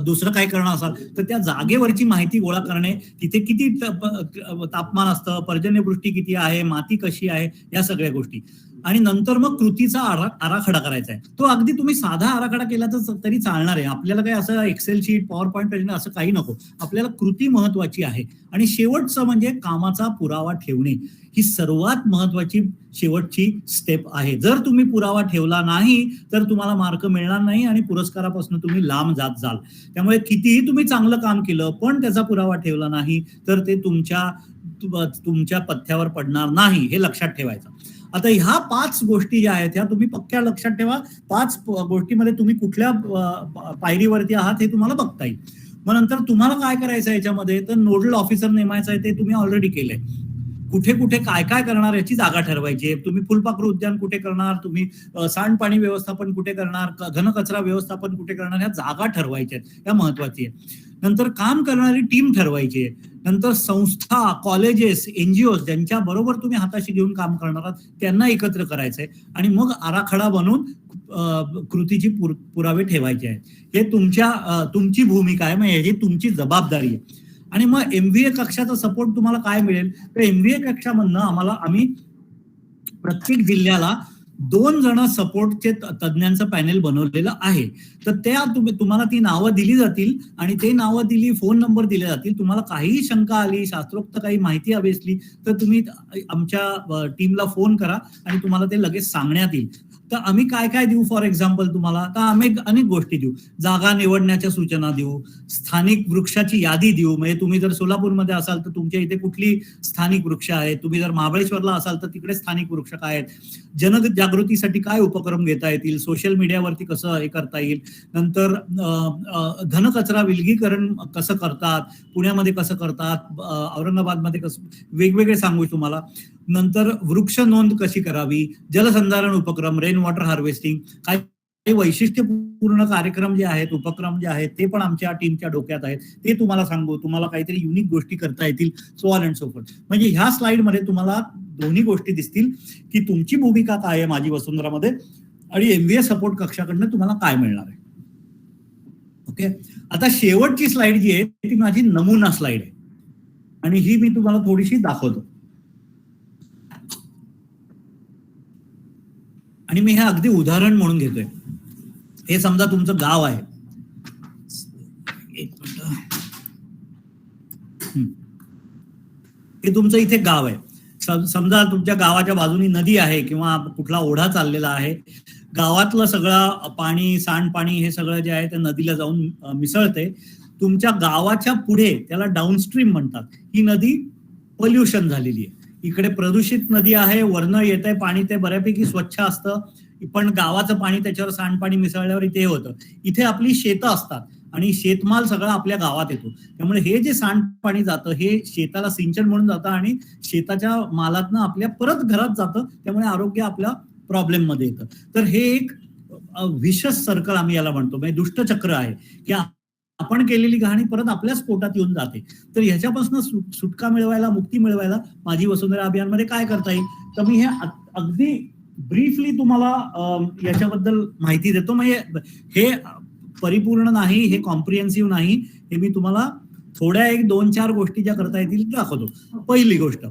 दुसरं काय करणार असाल तर त्या जागेवरची माहिती गोळा करणे, तिथे किती तापमान असतं, पर्जन्यवृष्टी किती आहे, माती कशी आहे, या सगळ्या गोष्टी. आणि नंतर मग कृतीचा आराखडा करायचा आहे. तो अगदी तुम्ही साधा आराखडा केला तर तरी चालणार आहे. आपल्याला काही असं एक्सेल शीट, पॉवर पॉईंट असं काही नको. आपल्याला कृती महत्वाची आहे. आणि शेवटचं म्हणजे कामाचा पुरावा ठेवणे. ही सर्वात महत्वाची शेवटची स्टेप आहे. जर तुम्ही पुरावा ठेवला नाही तर तुम्हाला मार्क मिळणार नाही आणि पुरस्कारापासून तुम्ही लांब जात जाल. त्यामुळे कितीही तुम्ही चांगलं काम केलं पण त्याचा पुरावा ठेवला नाही तर ते तुमच्या पथ्यावर पडणार नाही, हे लक्षात ठेवायचं. आता ह्या 5 गोष्टी ज्या आहेत ह्या तुम्ही पक्क्या लक्षात ठेवा. 5 गोष्टीमध्ये तुम्ही कुठल्या पायरीवरती आहात हे तुम्हाला बघता येईल. मग नंतर तुम्हाला काय करायचं आहे याच्यामध्ये, तर नोडल ऑफिसर नेमायचं आहे. ते तुम्ही ऑलरेडी केलंय. कुठे कुठे काय काय करणार याची जागा ठरवायची आहे. तुम्ही फुलपाखरू उद्यान कुठे करणार, तुम्ही सांडपाणी व्यवस्थापन कुठे करणार, घनकचरा व्यवस्थापन कुठे करणार, ह्या जागा ठरवायच्या आहेत. ह्या महत्वाची आहे. नंतर काम करणारी टीम ठरवायची आहे. नंतर संस्था, कॉलेजेस, एनजीओ ज्यांच्या बरोबर तुम्ही हाताशी घेऊन काम करणार आहात त्यांना एकत्र करायचंय आणि मग आराखडा बनवून कृतीची पुरावे ठेवायचे आहेत. हे तुमची भूमिका आहे, म्हणजे ही तुमची जबाबदारी आहे. आणि मग एमबीए कक्षाचा सपोर्ट तुम्हाला काय मिळेल, तर एमबीए कक्षामधनं आम्ही प्रत्येक जिल्ह्याला 2 जण सपोर्टचे तज्ञांचं पॅनेल बनवलेलं आहे. तर तुम्हाला ती नावं दिली जातील आणि ते नावं दिली, फोन नंबर दिले जातील. तुम्हाला काहीही शंका आली, शास्त्रोक्त काही माहिती हवी असली तर तुम्ही आमच्या टीमला फोन करा आणि तुम्हाला ते लगेच सांगण्यात येईल. तर आम्ही काय काय देऊ, फॉर एक्झाम्पल तुम्हाला तर आम्ही अनेक गोष्टी देऊ. जागा निवडण्याच्या सूचना देऊ, स्थानिक वृक्षाची यादी देऊ. म्हणजे तुम्ही जर सोलापूरमध्ये असाल तर तुमच्या इथे कुठली स्थानिक वृक्ष आहेत, तुम्ही जर महाबळेश्वरला असाल तर तिकडे स्थानिक वृक्ष काय आहेत, जनजागृतीसाठी काय उपक्रम घेता येतील, सोशल मीडियावरती कसं हे करता येईल, नंतर घनकचरा विलगीकरण कसं करतात, पुण्यामध्ये कसं करतात, औरंगाबादमध्ये कसं, वेगवेगळे सांगू तुम्हाला. नंतर वृक्ष नोंद कशी करावी, जलसंधारण उपक्रम, रेन वॉटर हार्वेस्टिंग, काही वैशिष्ट्यपूर्ण कार्यक्रम जे आहेत, उपक्रम जे आहेत ते पण आमच्या टीमच्या डोक्यात आहेत. ते तुम्हाला सांगू, तुम्हाला काहीतरी युनिक गोष्टी करता येतील, so on and so fourth. म्हणजे ह्या स्लाइडमध्ये तुम्हाला दोन्ही गोष्टी दिसतील की तुमची भूमिका काय आहे माझी वसुंधरामध्ये आणि एमबीए सपोर्ट कक्षाकडनं तुम्हाला काय मिळणार आहे. ओके, आता शेवटची स्लाइड जी आहे ती माझी नमुना स्लाइड आहे आणि ही मी तुम्हाला थोडीशी दाखवतो. आणि मी हे अगदी उदाहरण म्हणून घेतोय. हे समजा तुमचं गाव आहे. एक मिनिट, हे तुमचं इथे गाव आहे. समजा तुमच्या गावाच्या बाजूनी नदी आहे किंवा कुठला ओढा चाललेला आहे. गावातलं सगळं पाणी, सांडपाणी हे सगळं जे आहे ते नदीला जाऊन मिसळते. तुमच्या गावाच्या पुढे, त्याला डाऊनस्ट्रीम म्हणतात, ही नदी पोल्युशन झालेली आहे. इकडे प्रदूषित नदी आहे, वरनं येत आहे पाणी, ते बऱ्यापैकी स्वच्छ असतं पण गावाचं पाणी त्याच्यावर सांडपाणी मिसळल्यावर इथे होतं. इथे आपली शेतं असतात आणि शेतमाल सगळा आपल्या गावात येतो. त्यामुळे हे जे सांडपाणी जातं हे शेताला सिंचन म्हणून जातं आणि शेताच्या मालातनं आपल्या परत घरात जातं. त्यामुळे आरोग्य आपल्या प्रॉब्लेम मध्ये येतं. तर हे एक विशस सर्कल आम्ही याला म्हणतो, म्हणजे दुष्टचक्र आहे की आपण केलेली कहाणी परत आपल्याच पोटात येऊन जाते. तर ह्याच्यापासून सुटका मिळवायला, मुक्ती मिळवायला माझी वसुंधरा अभियानमध्ये काय करता येईल, तर मी हे अगदी ब्रीफली तुम्हाला याच्याबद्दल माहिती देतो. म्हणजे हे परिपूर्ण नाही, हे कॉम्प्रिहेन्सिव्ह नाही, हे मी तुम्हाला थोड्या 1-2-4 गोष्टी ज्या करता येतील दाखवतो. पहिली गोष्ट,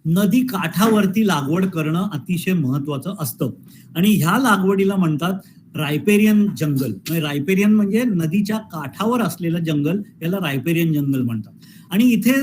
नदी काठावरती लागवड करणं अतिशय महत्वाचं असतं आणि ह्या लागवडीला म्हणतात रायपेरियन जंगल. रायपेरियन म्हणजे नदीच्या काठावर असलेलं जंगल, याला रायपेरियन जंगल म्हणतात. आणि इथे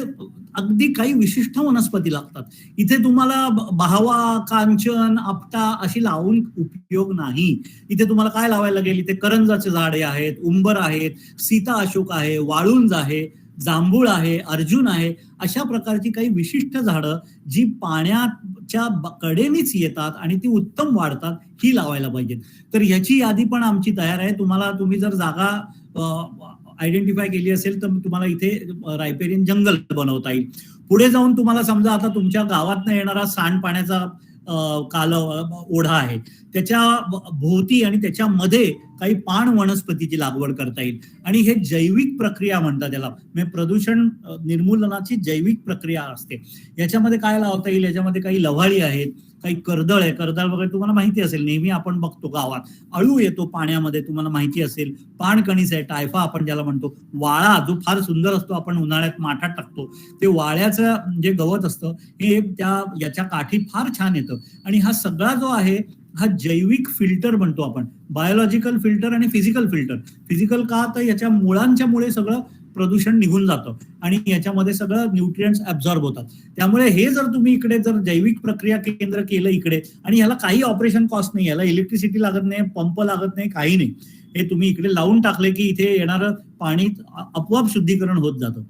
अगदी काही विशिष्ट वनस्पती लागतात. इथे तुम्हाला बहावा, कांचन, आपटा अशी लावून उपयोग नाही. इथे तुम्हाला काय लावायला लागेल, इथे करंजाचे झाडे आहेत, उंबर आहेत, सीता अशोक आहे, वाळुंज आहे, जांभूळ आहे, अर्जुन आहे, अशा प्रकारची काही विशिष्ट झाडं जी पाण्याच्या कडेनीच येतात आणि ती उत्तम वाढतात, ही लावायला पाहिजेत. तर ह्याची यादी पण आमची तयार आहे. तुम्ही जर जागा आयडेंटिफाय केली असेल तर तुम्हाला इथे रायपेरियन जंगल बनवता येईल. पुढे जाऊन तुम्हाला समजा आता तुमच्या गावातनं येणारा सांडपाण्याचा ओढा आहे, त्याच्या भोवती आणि त्याच्यामध्ये काही पाण वनस्पतीची लागवड करता येईल. आणि हे जैविक प्रक्रिया म्हणतात त्याला, म्हणजे प्रदूषण निर्मूलनाची जैविक प्रक्रिया असते. याच्यामध्ये काय लावता येईल, याच्यामध्ये काही लव्हाळी आहेत, काही कर्दळ आहे, कर्दळ वगैरे तुम्हाला माहिती असेल, नेहमी आपण बघतो गावात. अळू येतो पाण्यामध्ये, तुम्हाला माहिती असेल. पाणकणीस आहे, टायफा आपण ज्याला म्हणतो. वाळा जो फार सुंदर असतो, आपण उन्हाळ्यात माठात टाकतो. ते वाळ्याचं जे गवत असतं हे याच्या काठी फार छान येतं. आणि हा सगळा जो आहे हा जैविक फिल्टर म्हणतो आपण. बायोलॉजिकल फिल्टर आणि फिजिकल फिल्टर. फिजिकल का, तर याच्या मुळांच्या मुळे सगळं प्रदूषण निघून जातं आणि याच्यामध्ये सगळं न्यूट्रिएंट्स ऍब्झॉर्ब होतात. त्यामुळे हे जर तुम्ही इकडे जर जैविक प्रक्रिया केंद्र केलं इकडे, आणि याला काही ऑपरेशन कॉस्ट नाही, याला इलेक्ट्रिसिटी लागत नाही, पंप लागत नाही, काही नाही. हे तुम्ही इकडे लावून टाकले की इथे येणारं पाणी आपोआप शुद्धीकरण होत जातं.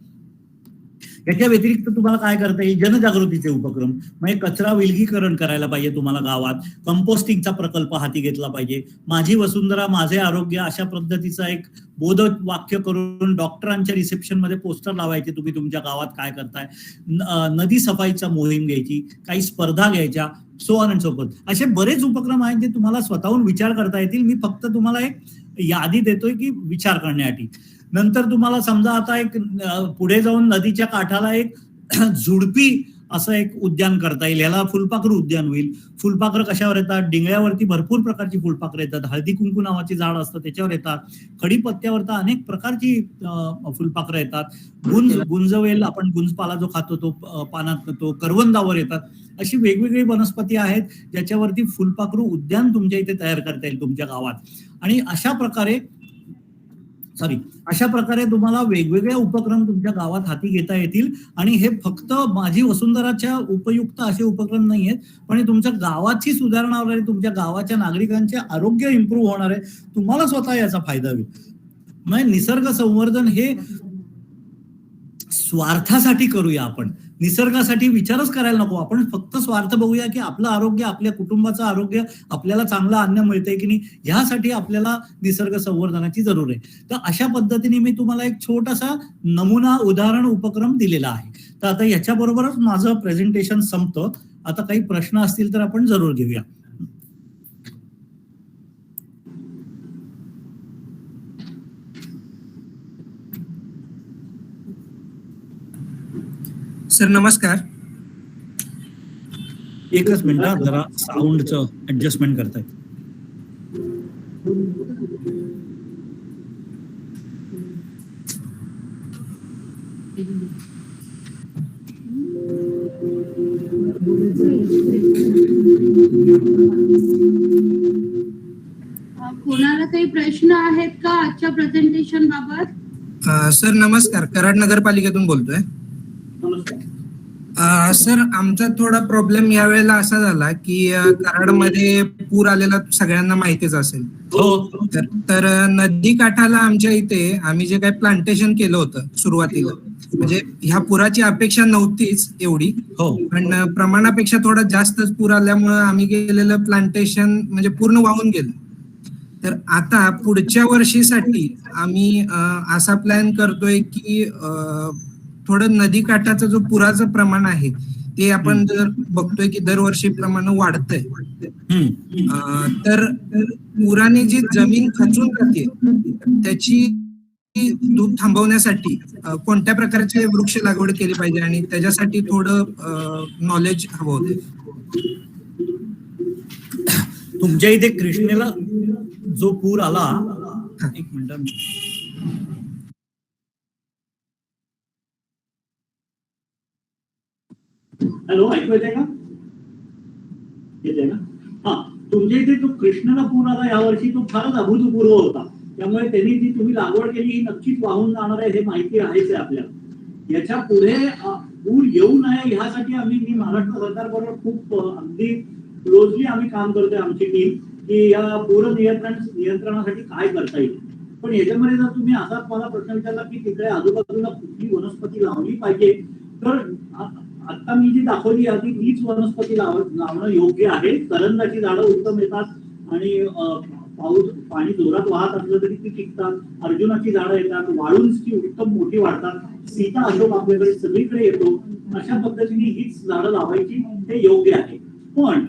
याच्या व्यतिरिक्त तुम्हाला काय करता येईल, जनजागृतीचे उपक्रम. म्हणजे कचरा विलगीकरण करायला पाहिजे तुम्हाला गावात. कंपोस्टिंगचा प्रकल्प हाती घेतला पाहिजे. माझी वसुंधरा माझे आरोग्य अशा पद्धतीचा एक बोधक वाक्य करून डॉक्टरांच्या रिसेप्शन मध्ये पोस्टर लावायचे, तुम्ही तुमच्या गावात काय करताय. नदी सफाईचा मोहीम घ्यायची, काही स्पर्धा घ्यायच्या, so on and so fourth. असे बरेच उपक्रम आहेत जे तुम्हाला स्वतःहून विचार करता येतील. मी फक्त तुम्हाला एक यादी देतोय की विचार करण्यासाठी. नंतर तुम्हाला समजा आता एक पुढे जाऊन नदीच्या काठाला एक झुडपी असं एक उद्यान करता येईल. याला फुलपाखरू उद्यान होईल. फुलपाखरं कशावर येतात, डिंगळ्यावरती भरपूर प्रकारची फुलपाखरं येतात. हळदी कुंकू नावाचे झाड असतं त्याच्यावर येतात. खडीपत्त्यावर तर अनेक प्रकारची फुलपाखरं येतात. गुंजवेल, आपण गुंजपाला जो खातो तो पानात, तो करवंदावर येतात. अशी वेगवेगळी वनस्पती आहेत ज्याच्यावरती फुलपाखरू उद्यान तुमच्या इथे तयार करता येईल तुमच्या गावात. आणि अशा प्रकारे तुम्हाला वेगवेगळे उपक्रम तुमच्या गावात हाती घेता येतील. आणि हे फक्त माझी वसुंधराच्या उपयुक्त असे उपक्रम नाही आहेत, पण हे तुमच्या गावाची सुधारणा होणार आहे, तुमच्या गावाच्या नागरिकांचे आरोग्य इम्प्रूव्ह होणार आहे, तुम्हाला स्वतः याचा फायदा होईल. म्हणजे निसर्ग संवर्धन हे स्वार्थासाठी करूया आपण, निसर्गासाठी विचारच करायला नको. आपण फक्त स्वार्थ बघूया की आपलं आरोग्य, आपल्या कुटुंबाचं आरोग्य, आपल्याला चांगलं अन्न मिळतंय की नाही, ह्यासाठी आपल्याला निसर्ग संवर्धनाची जरूर आहे. तर अशा पद्धतीने मी तुम्हाला एक छोटासा नमुना उदाहरण उपक्रम दिलेला आहे. तर आता याच्याबरोबरच माझं प्रेझेंटेशन संपतं. आता काही प्रश्न असतील तर आपण जरूर घेऊया. सर नमस्कार. एकच मिनिट, जरा साऊंडचं ऍडजस्टमेंट करताय. कोणाला काही प्रश्न आहेत का आजच्या प्रेझेंटेशन बाबत? सर नमस्कार, कराड नगरपालिकेतून बोलतोय. सर आमचा थोडा प्रॉब्लेम यावेळेला असा झाला की कराडमध्ये पूर आलेला सगळ्यांना माहितीच असेल. तर नदी काठाला आमच्या इथे आम्ही जे काही प्लांटेशन केलं होतं सुरुवातीला, म्हणजे ह्या पुराची अपेक्षा नव्हतीच एवढी, पण प्रमाणापेक्षा थोडा जास्तच पूर आल्यामुळे आम्ही केलेलं प्लांटेशन म्हणजे पूर्ण वाहून गेलं. तर आता पुढच्या वर्षीसाठी आम्ही असा प्लॅन करतोय की थोडं नदी काठाचं जो पुराचं प्रमाण आहे ते आपण जर बघतोय की दरवर्षी प्रमाण वाढतंय, तर पुराने जी जमीन खचून जाते त्याची धूप थांबवण्यासाठी कोणत्या प्रकारचे वृक्ष लागवड केली पाहिजे आणि त्याच्यासाठी थोडं नॉलेज हवं होतं. तुमच्या इथे कृष्णेला जो पूर आला, एक मिनिट, हॅलो, ऐकू येते का? येते ना? हा, तुमच्या इथे जो कृष्णाला पूर आला यावर्षी तो फारच अभूतपूर्व होता. त्यामुळे त्यांनी जी तुम्ही लागवड केली ही नक्कीच वाहून जाणार आहे, हे माहिती आहेच आहे आपल्याला. याच्या पुढे पूर येऊ नये ह्यासाठी मी महाराष्ट्र सरकार बरोबर खूप अगदी क्लोजली आम्ही काम करतोय, आमची टीम, की या पूर नियंत्रणासाठी काय करता येईल. पण याच्यामध्ये जर तुम्ही असाच मला प्रश्न विचारला की तिकडे आजूबाजूला कुठली वनस्पती लावली पाहिजे, तर आता मी जी दाखवली आधी तीच वनस्पती लावणं योग्य आहे. करंजाची झाडं उत्तम येतात आणि पाणी जोरात वाहत असलं तरी ती टिकतात. अर्जुनाची झाडं येतात, वाळूंची उत्तम मोठी वाढतात. सीता अशोक आपल्याकडे सगळीकडे येतो. अशा पद्धतीने हीच झाडं लावायची, हे योग्य आहे. पण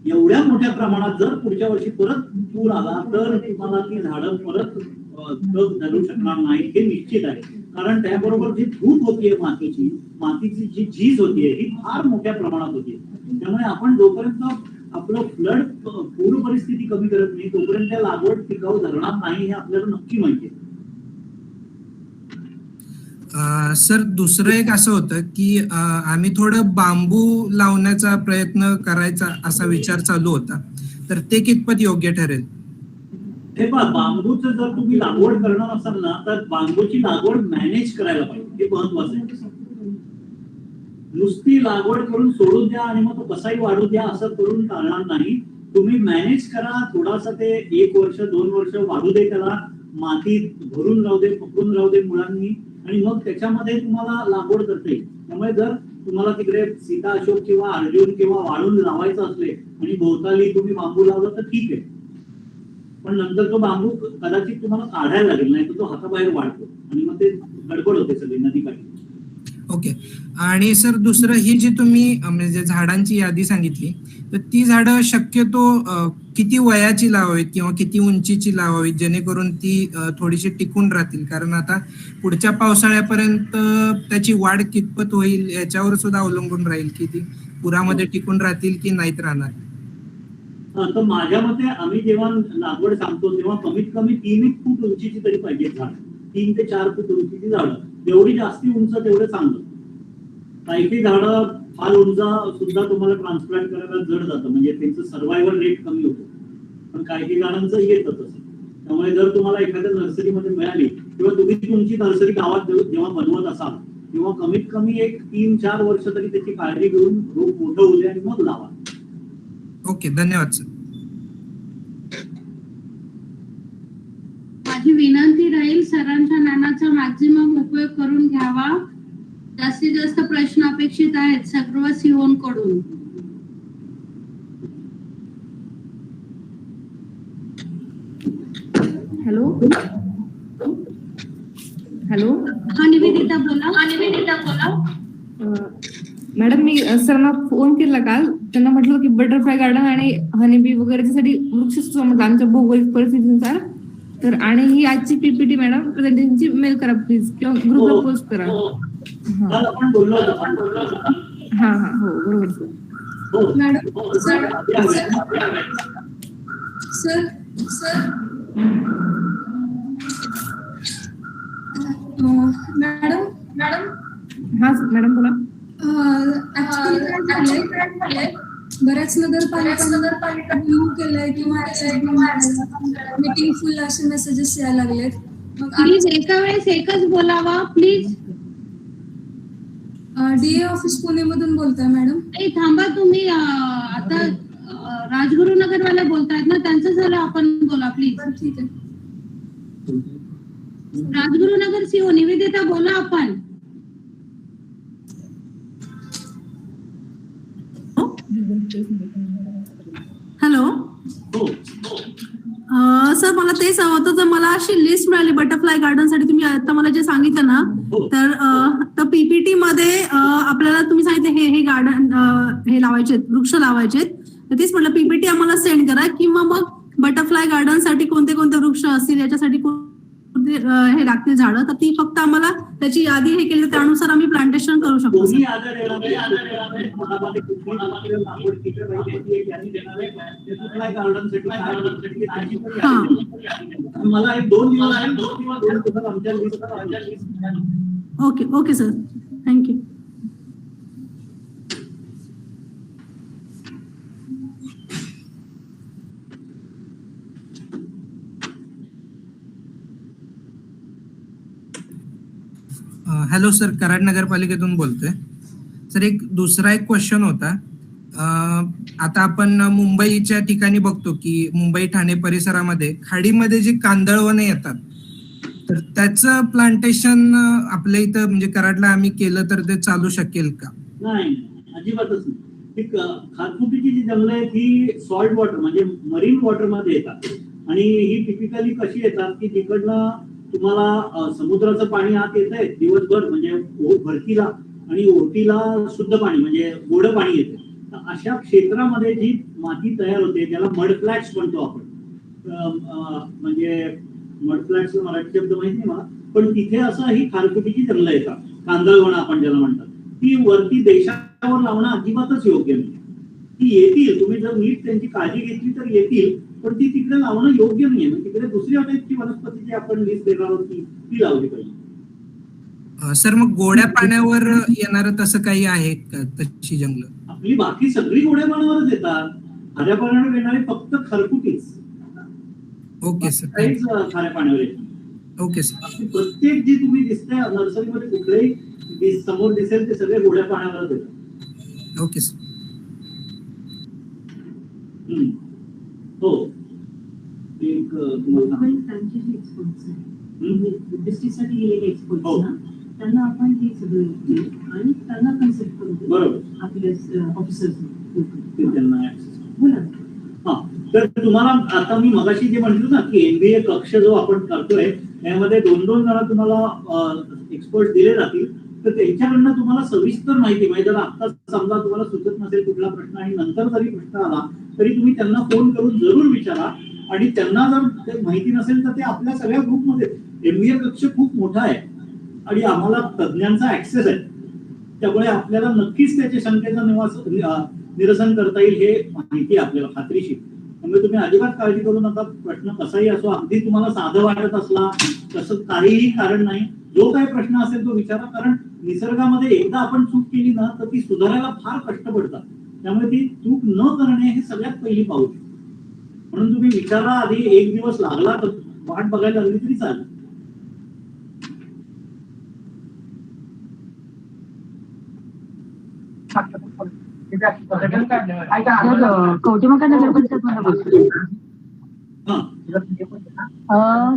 एवढ्या मोठ्या प्रमाणात जर पुढच्या वर्षी परत पूर आला तर तुम्हाला ती झाडं परत तग धरू शकणार नाही, हे निश्चित आहे. कारण त्याबरोबर जी धूप होतीये मातीची जी झीज होतीये ही फार मोठ्या प्रमाणात होतीये. त्यामुळे आपण जोपर्यंत आपलं फ्लड पूर परिस्थिती कमी करत नाही तोपर्यंत त्या लागवड टिकाऊ धरणार नाही हे आपल्याला नक्की माहिती आहे. सर दुसरं एक असं होतं की आम्ही थोडं बांबू लावण्याचा प्रयत्न करायचा असा विचार चालू होता, तर ते कितपत योग्य ठरेल? हे पहा, बांबूचं जर तुम्ही लागवड करणार असाल ना तर बांबूची लागवड मॅनेज करायला पाहिजे, हे महत्वाचं आहे. नुसती लागवड करून सोडून द्या आणि मग तो कसाही वाढू द्या असं करून चालणार नाही. तुम्ही मॅनेज करा, थोडासा ते 1 वर्ष 2 वर्ष वाढू दे, त्याला माती भरून राहू दे, पकडून राहू दे मुळांनी, आणि मग त्याच्यामध्ये तुम्हाला लागवड करता येईल. त्यामुळे जर तुम्हाला तिकडे सीता अशोक किंवा अर्जुन किंवा वाळून लावायचं असले आणि भोवताली तुम्ही बांबू लावला तर ठीक आहे, पण नंतर तो बांबू कदाचित तुम्हाला काढायला लागेल, नाही तर तो हाताबाहेर वाढतो आणि मग ते गडबड होते सगळी नदीकाठी. ओके. आणि सर दुसरं ही जी तुम्ही म्हणजे झाडांची यादी सांगितली, तर ती झाडं शक्यतो किती वयाची लावावीत किंवा किती उंचीची लावावीत जेणेकरून ती थोडीशी टिकून राहतील? कारण आता पुढच्या पावसाळ्यापर्यंत त्याची वाढ कितपत होईल याच्यावर सुद्धा अवलंबून राहील की ती पुरामध्ये टिकून राहतील की नाहीत राहणार. तर माझ्या मते आम्ही जेव्हा लागवड सांगतो तेव्हा कमीत कमी 3 फूट उंचीची तरी पाहिजे झाड, 3 ते 4 फूट उंचीची झाडं. जेवढी जास्ती उंच तेवढं चांगलं. काही झाडं फार उंच सुद्धा तुम्हाला ट्रान्सप्लांट करायला जड जातं, म्हणजे त्यांचं सर्व्हायवल रेट कमी होतो, पण काही झाडांचं येतं तसं. त्यामुळे जर तुम्हाला एखाद्या नर्सरीमध्ये मिळाली किंवा तुम्ही तुमची नर्सरी गावात जेव्हा बनवत असाल तेव्हा कमीत कमी 1-3-4 वर्ष तरी त्याची काळजी घेऊन रोप मोठं होऊ द्या आणि मग लावा. ओके, धन्यवाद सर. माझी विनंती राहील सरांच्या ज्ञानाचा मॅक्झिमम उपयोग करून घ्यावा. जास्तीत जास्त प्रश्न अपेक्षित आहेत सर्व सीओन कडून. हॅलो हॅलो हा निवेदिता बोला. मॅडम, मी सरांना फोन केला काल. त्यांना म्हटलं की बटरफ्लाय गार्डन आणि हनीबी वगैरेसाठी वृक्ष सुचवा म्हटलं आमच्या भौगोलिक परिस्थितीनुसार. तर आणि ही आजची पीपीटी मॅडम प्रेझेंटेशनची मेल करा प्लीज किंवा ग्रुपला पोस्ट करा. हा हा हो बरोबर सर. मॅडम सर मॅडम हा मॅडम बोला. बऱ्याच नगरपालिका केलंय किंवा मीटिंग फुल असे मेसेजेस यायला लागलेत. प्लीज एका वेळेस एकच बोलावा प्लीज. डीए ऑफिस पुणे मधून बोलताय मॅडम. थांबा तुम्ही आता राजगुरु नगरवाले बोलतायत ना, त्यांचं झालं आपण बोला प्लीज. ठीक आहे. राजगुरु नगर सीओ निवेदिता बोला आपण. हॅलो सर, मला तेच हवं होतं. जर मला अशी लिस्ट मिळाली बटरफ्लाय गार्डन साठी, तुम्ही आता मला जे सांगितलं ना, तर पीपीटी मध्ये आपल्याला तुम्ही सांगितलं हे गार्डन हे लावायचे, वृक्ष लावायचे. तर तेच म्हटलं पीपीटी आम्हाला सेंड करा, किंवा मग बटरफ्लाय गार्डन साठी कोणते कोणते वृक्ष असतील याच्यासाठी हे लागतील झाडं, तर ती फक्त आम्हाला त्याची यादी हे केली, त्यानुसार आम्ही प्लांटेशन करू शकतो. मला 2 दिवस okay okay sir, thank you. Hello sir, Karad नगरपालिकेतून बोलतोय. सर एक दुसरा क्वेश्चन होता. आता आपण मुंबईच्या ठिकाणी बघतो की मुंबई ठाणे परिसरामध्ये खाडीमध्ये जी कांदळवने येतात, तर त्याचं प्लांटेशन आपल्या इथं म्हणजे कराडला आम्ही केलं तर ते चालू शकेल का? नाही, अजिबातच नाही. खारफुटीची जी जंगलं आहेत ही सॉल्ट वॉटर म्हणजे मरीन वॉटर मध्ये येतात, आणि ही टिपिकली कशी येतात की तिकडनं तुम्हाला समुद्राचं पाणी आत येत आहे दिवसभर, म्हणजे भरतीला आणि ओटीला शुद्ध पाणी म्हणजे गोड पाणी येते. तर अशा क्षेत्रामध्ये जी माती तयार होते त्याला मड फ्लॅट्स म्हणतो आपण. म्हणजे मड फ्लॅट्स मराठी शब्द माहिती नाही मला, पण तिथे असं ही खारफुटीची जंगलं येतात, कांदळवन आपण ज्याला म्हणतात. ती वरती देशावर लावणं अजिबातच योग्य नाही. ती येतील, तुम्ही जर नीट त्यांची काळजी घेतली तर येतील, पण ती तिकडे लावणं योग्य नाहीये. तिकडे दुसरी टाईपची वनस्पती जी आपण लिस्ट देणार आहोत ती लावली पाहिजे. सर मग गोड्या पाण्यावर येणार तसं काही आहे का तशी जंगल? आपली बाकी सगळी गोड्या पाण्यावरच येतात. खाऱ्या पाण्यावर येणारे फक्त खरकुटीच. Okay sir. काहीच खाऱ्या पाण्यावर येत. Okay sir. प्रत्येक जी तुम्ही दिसते नर्सरीमध्ये कुठलेही समोर दिसेल ते सगळे गोड्या पाण्यावरच येतात. Okay sir. हो एक तुम्हाला त्यांचे जे एक्सपर्ट्स आहेत इंडस्ट्रीसाठी गेलेले एक्सपर्ट्स ना, त्यांना आपण हे सगळं आणि त्यांना कन्सल्ट करू बरोबर आपल्या ऑफिसर्स त्यांना बोला. हा तर तुम्हाला आता मी मगाशी जे म्हटलं ना की MBA कक्ष जो आपण करतोय त्यामध्ये 2-2 जण तुम्हाला एक्सपर्ट दिले जातील, तर त्यांच्याकडनं तुम्हाला सविस्तर माहिती म्हणजे जर आता समजा तुम्हाला सुचत नसेल कुठला प्रश्न आणि नंतर जरी प्रश्न आला तरी तुम्ही त्यांना फोन करून जरूर विचारा. आणि त्यांना जर ते माहिती नसेल तर ते आपल्या सगळ्या ग्रुपमध्ये MBA कक्ष खूप मोठा आहे आणि आम्हाला तज्ञांचा ऍक्सेस आहे, त्यामुळे आपल्याला नक्कीच त्याच्या शंकेचं निरसन करता येईल हे माहिती आपल्याला खात्रीशीर. त्यामुळे तुम्ही अजिबात काळजी करू नका. प्रश्न कसाही असो, अगदी तुम्हाला साधं वाटत असला तसं काहीही कारण नाही, जो काही प्रश्न असेल तो विचारा. कारण निसर्गामध्ये एकदा आपण चूक केली ना तर ती सुधारायला फार कष्ट पडतात. त्यामुळे ती चूक न करणे हे सगळ्यात पहिली पाऊल. म्हणून तुम्ही विचारा आधी. एक दिवस लागला तर वाट बघायला लागली तरी चालेल. कवठेमहांकाळ नगर पंचायत मध्ये बोलतोय.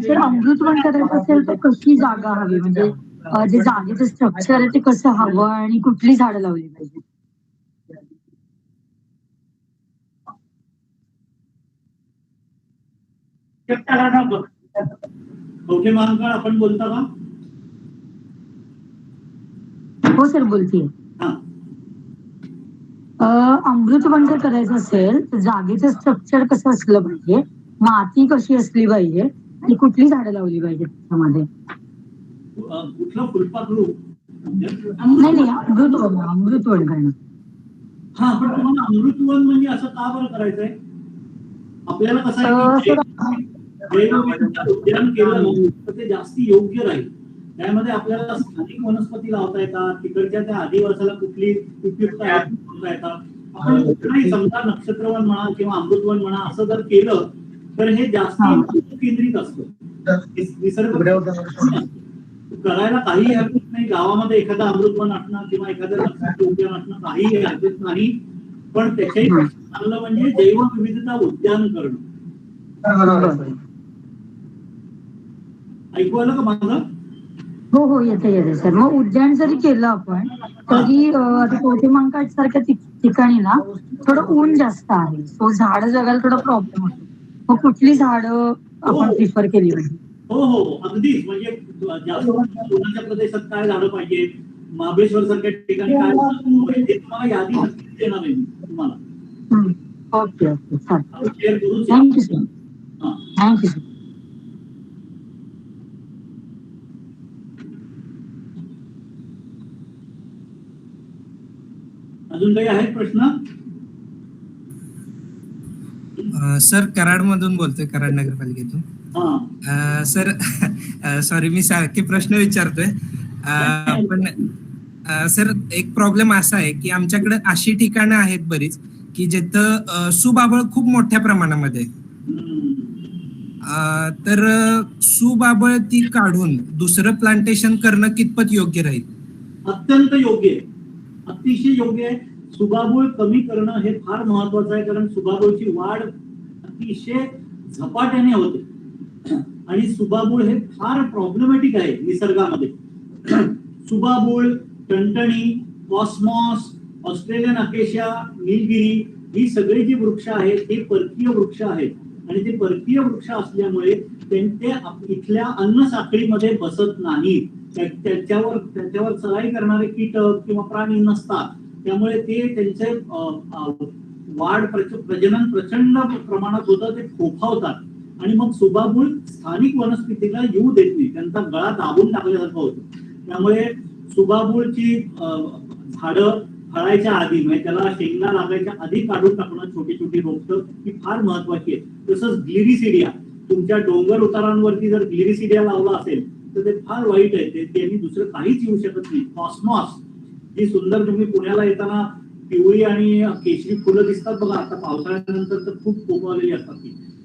सर अमृतवन करायचं असेल तर कशी जागा हवी, म्हणजे जे जागेचं स्ट्रक्चर आहे ते कसं हवं आणि कुठली झाडं लावली पाहिजे? कवठेमहांकाळ आपण बोलता का? हो सर बोलतीये. अमृतवन जर करायचं असेल तर जागेचं स्ट्रक्चर कसं असलं पाहिजे, माती कशी असली पाहिजे आणि कुठली झाडं लावली पाहिजे त्यामध्ये? कुठलं फुलपाखरू? नाही अमृतवन करणं. हा पण तुम्हाला अमृतवन म्हणजे असं का बरं करायचंय? आपल्याला कसं आहे उद्यान केलं तर ते जास्ती योग्य राहील. त्यामध्ये आपल्याला स्थानिक वनस्पती लावता येतात, तिकडच्या त्या आदिवासाला कुठली उपयुक्त लावता येतात. आपण कुठलाही समजा नक्षत्रवन म्हणा किंवा अमृतवन म्हणा असं जर केलं तर हे जास्ती केंद्रित असतं. निसर्ग करायला काही हरकत नाही. गावामध्ये एखादं अमृतवन असणं किंवा एखादं नक्षत्र उद्यान असणं काही हरकत नाही, पण त्याच्याही चांगलं म्हणजे जैवविविधता उद्यान करणं. ऐकू आलं का माझं? हो येते सर. मग उद्यान जरी केलं आपण तरी आता कवठेमहांकाळ सारख्या ठिकाणी ना थोडं ऊन जास्त आहे, तो झाडं जगायला थोडा प्रॉब्लेम होतो. मग कुठली झाडं आपण प्रिफर केली पाहिजे? हो अगदीच. म्हणजे जास्त उन्हाच्या प्रदेशात काय झाडं पाहिजे, महाबळेश्वर सारख्या ठिकाणी काय ते तुम्हाला यादी नक्कीच देणार आहे तुम्हाला. ओके चालेल. शेअर करून थँक्यू सर. Thank you sir. अजून काही आहेत प्रश्न? सर कराड मधून बोलतोय, कराड नगरपालिकेतून. सर सॉरी मी सारखे प्रश्न विचारतोय पण सर एक प्रॉब्लेम असा आहे की आमच्याकडे अशी ठिकाणं आहेत बरीच की जिथं सुबाबळ खूप मोठ्या प्रमाणामध्ये, तर सुबाबळ ती काढून दुसरं प्लांटेशन करणं कितपत योग्य राहील? अत्यंत योग्य आहे, अतिशय योग्य आहे. सुबाबूळ कमी करणं हे फार महत्वाचं आहे, कारण सुबाबूळची वाढ अतिशय झपाट्याने होते आणि सुबाबूळ हे फार प्रॉब्लेमॅटिक आहे निसर्गामध्ये. सुबाबूळ, टणटणी, कॉस्मॉस, ऑस्ट्रेलियन अकेशिया, नीलगिरी ही सगळी जी वृक्ष आहेत हे परकीय वृक्ष आहेत आणि ते परकीय वृक्ष असल्यामुळे ते इथल्या अन्न साखळीमध्ये बसत नाही. त्याच्यावर चढाई करणारे कीटक किंवा प्राणी नसतात, त्यामुळे ते त्यांचे वाढ प्रजनन प्रचंड प्रमाणात होतं, ते फोफावतात आणि मग सुबाबूळ स्थानिक वनस्पतीला येऊ देत नाही, त्यांचा गळा दाबून टाकल्यासारखं होतं. त्यामुळे सुबाबूळची झाडं फळायच्या आधी म्हणजे त्याला शेंगा लागायच्या आधी काढून टाकणं छोटी छोटी रोपटं ही फार महत्वाची आहे. तसंच ग्लिरिसिडिया, तुमच्या डोंगर उतारांवरती जर ग्लिरिसिडिया लावला असेल तर ते फार वाईट आहे. त्यांनी दुसरं काहीच येऊ शकत नाही. कॉस्मॉस जी सुंदर, तुम्ही पुण्याला येताना पिवळी आणि केशरी फुलं दिसतात बघा, आता पावसाळ्यानंतर तर खूप कोपरलेली असतात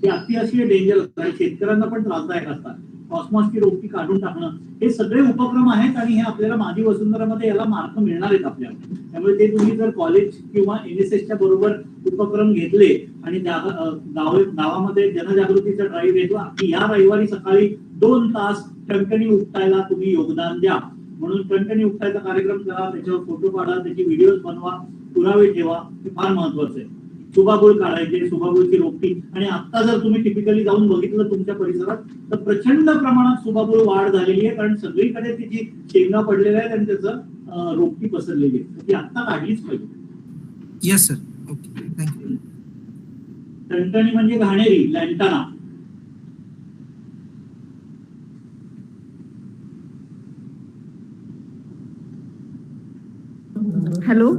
ती अतिशय डेंजरस आणि शेतकऱ्यांना पण त्रासदायक असतात. कॉस्मॉसची रोपटी काढून टाकणं हे सगळे उपक्रम आहेत आणि हे आपल्याला माझी वसुंधरामध्ये याला मार्क मिळणार आहेत आपल्याला. त्यामुळे ते तुम्ही जर कॉलेज किंवा NSSच्या बरोबर उपक्रम घेतले आणि गावामध्ये जनजागृतीचा ड्राईव्ह घेतला की या रविवारी सकाळी 2 तास टणटणी उपटायला तुम्ही योगदान द्या. म्हणून टणटणी उपटायचा कार्यक्रम करा, त्याच्यावर फोटो काढा, त्याची व्हिडिओज बनवा, पुरावे ठेवा, हे फार महत्वाचं आहे. सुबाबूळ काढायचे, सुबाबूळची रोपटी. आणि आता जर तुम्ही टिपिकली जाऊन बघितलं तुमच्या परिसरात तर प्रचंड प्रमाणात सुबाबूळ वाढ झालेली आहे, कारण सगळीकडे तिची शेंगा पडलेल्या आहेत आणि त्याचं रोपटी पसरलेली आहे. ती आता काढलीच पाहिजे. Yes sir, okay, thank you. टणटणी म्हणजे घाणेरी, लँटाना. हॅलो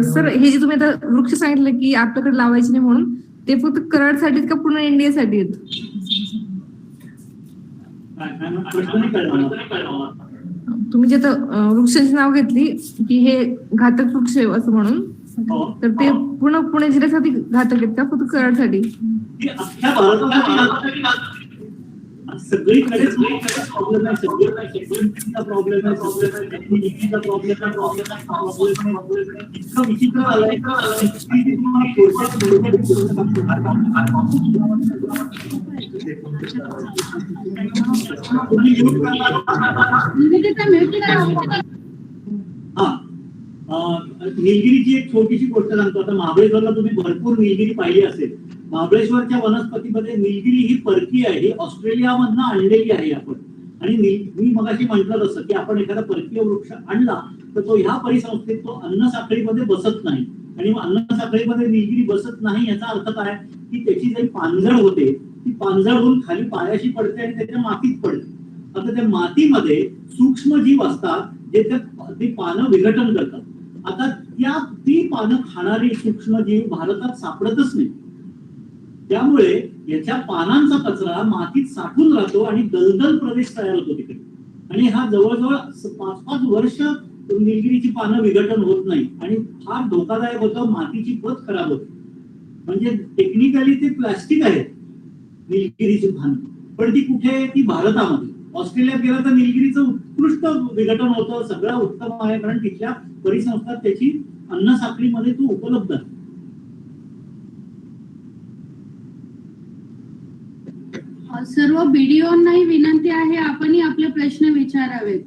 सर, हे जे तुम्ही आता वृक्ष सांगितलं की आपल्याकडे लावायचे नाही म्हणून, ते फक्त कराडसाठी का पूर्ण इंडियासाठी आहेत? तुम्ही जे वृक्षांची नाव घेतली की हे घातक वृक्ष आहे असं म्हणून, तर ते पूर्ण पुणे जिल्ह्यासाठी घातक आहेत का फक्त कराडसाठी? अख्ख्या भारतासाठी सगळीकडेच प्रॉब्लेम आहे. सगळीकडे प्रॉब्लेम आहे. इतकं विचित्र आलंय निलगिरीची एक छोटीशी गोष्ट सांगतो. आता महाबळेश्वरला तुम्ही भरपूर निलगिरी पाहिली असेल. महाबळेश्वरच्या वनस्पतीमध्ये निलगिरी ही परकीय आहे, ही ऑस्ट्रेलियामधनं आणलेली आहे आपण. आणि मी मगाशी म्हटलं तसं की आपण एखादा परकीय वृक्ष आणला तर तो ह्या परिसंस्थेत तो अन्न साखळीमध्ये बसत नाही. आणि अन्न साखळीमध्ये निलगिरी बसत नाही याचा अर्थ काय की त्याची जी पानझड होते ती पानझड होऊन खाली पायाशी पडते आणि त्याच्या मातीत पडते. आता त्या मातीमध्ये सूक्ष्म जीव असतात जे ती पानं विघटन करतात. आता ती पानं खाणारी सूक्ष्म जीव भारतात सापडतच नाही. त्यामुळे याच्या पानांचा कचरा मातीत साठून राहतो आणि दलदल प्रदेश तयार होतो तिकडे. आणि हा जवळजवळ 5-5 वर्ष निलगिरीची पानं विघटन होत नाही आणि फार धोकादायक होतं. मातीची प्रत खराब होते. म्हणजे टेक्निकली ते प्लास्टिक आहे निलगिरीची पानं, पण ती कुठे? ती भारतामध्ये. ऑस्ट्रेलियात गेला तर निलगिरीचं उत्कृष्ट विघटन होतं, सगळं उत्तम आहे, कारण तिथल्या परिसंस्थात त्याची अन्न साखळीमध्ये तो उपलब्ध आहे. सर्व बीडीओंनाही विनंती आहे आपणही आपले प्रश्न विचारावेत.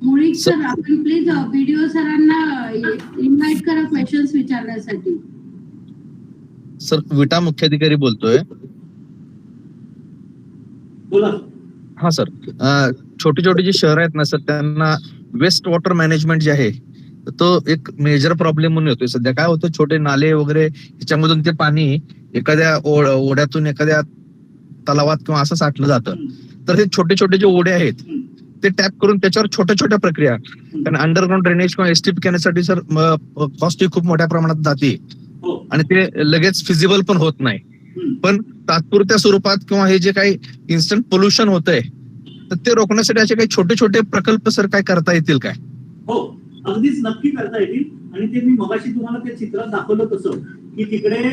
मुळीक सर, आपण प्लीज बीडीओ सरांना इन्व्हाइट करा क्वेश्चन्स विचारण्यासाठी. सर, विटा मुख्याधिकारी बोलतोय. बोला. हा सर, छोटी छोटी जी शहर आहेत ना सर, त्यांना वेस्ट वॉटर मॅनेजमेंट जे आहे तो एक मेजर प्रॉब्लेम म्हणून येतोय सध्या. काय होतं, छोटे नाले वगैरे ह्याच्यामधून ते पाणी एखाद्या ओढ्यातून एखाद्या तलावात किंवा असं साठलं जातं. तर हे छोटे छोटे जे ओढे आहेत ते टॅप करून त्याच्यावर छोट्या छोट्या प्रक्रिया, कारण अंडरग्राऊंड ड्रेनेज किंवा एसटीपी करण्यासाठी सर कॉस्ट खूप मोठ्या प्रमाणात जाते आणि ते लगेच फिजिबल पण होत नाही. पण तात्पुरत्या स्वरूपात किंवा हे जे काही इन्स्टंट पोल्युशन होतंय तर ते रोखण्यासाठी असे काही छोटे छोटे प्रकल्प सर काय करता येतील काय? हो, अगदीच नक्की करता येतील. आणि ते मी मगाशी तुम्हाला त्या चित्रात दाखवलं तसं की तिकडे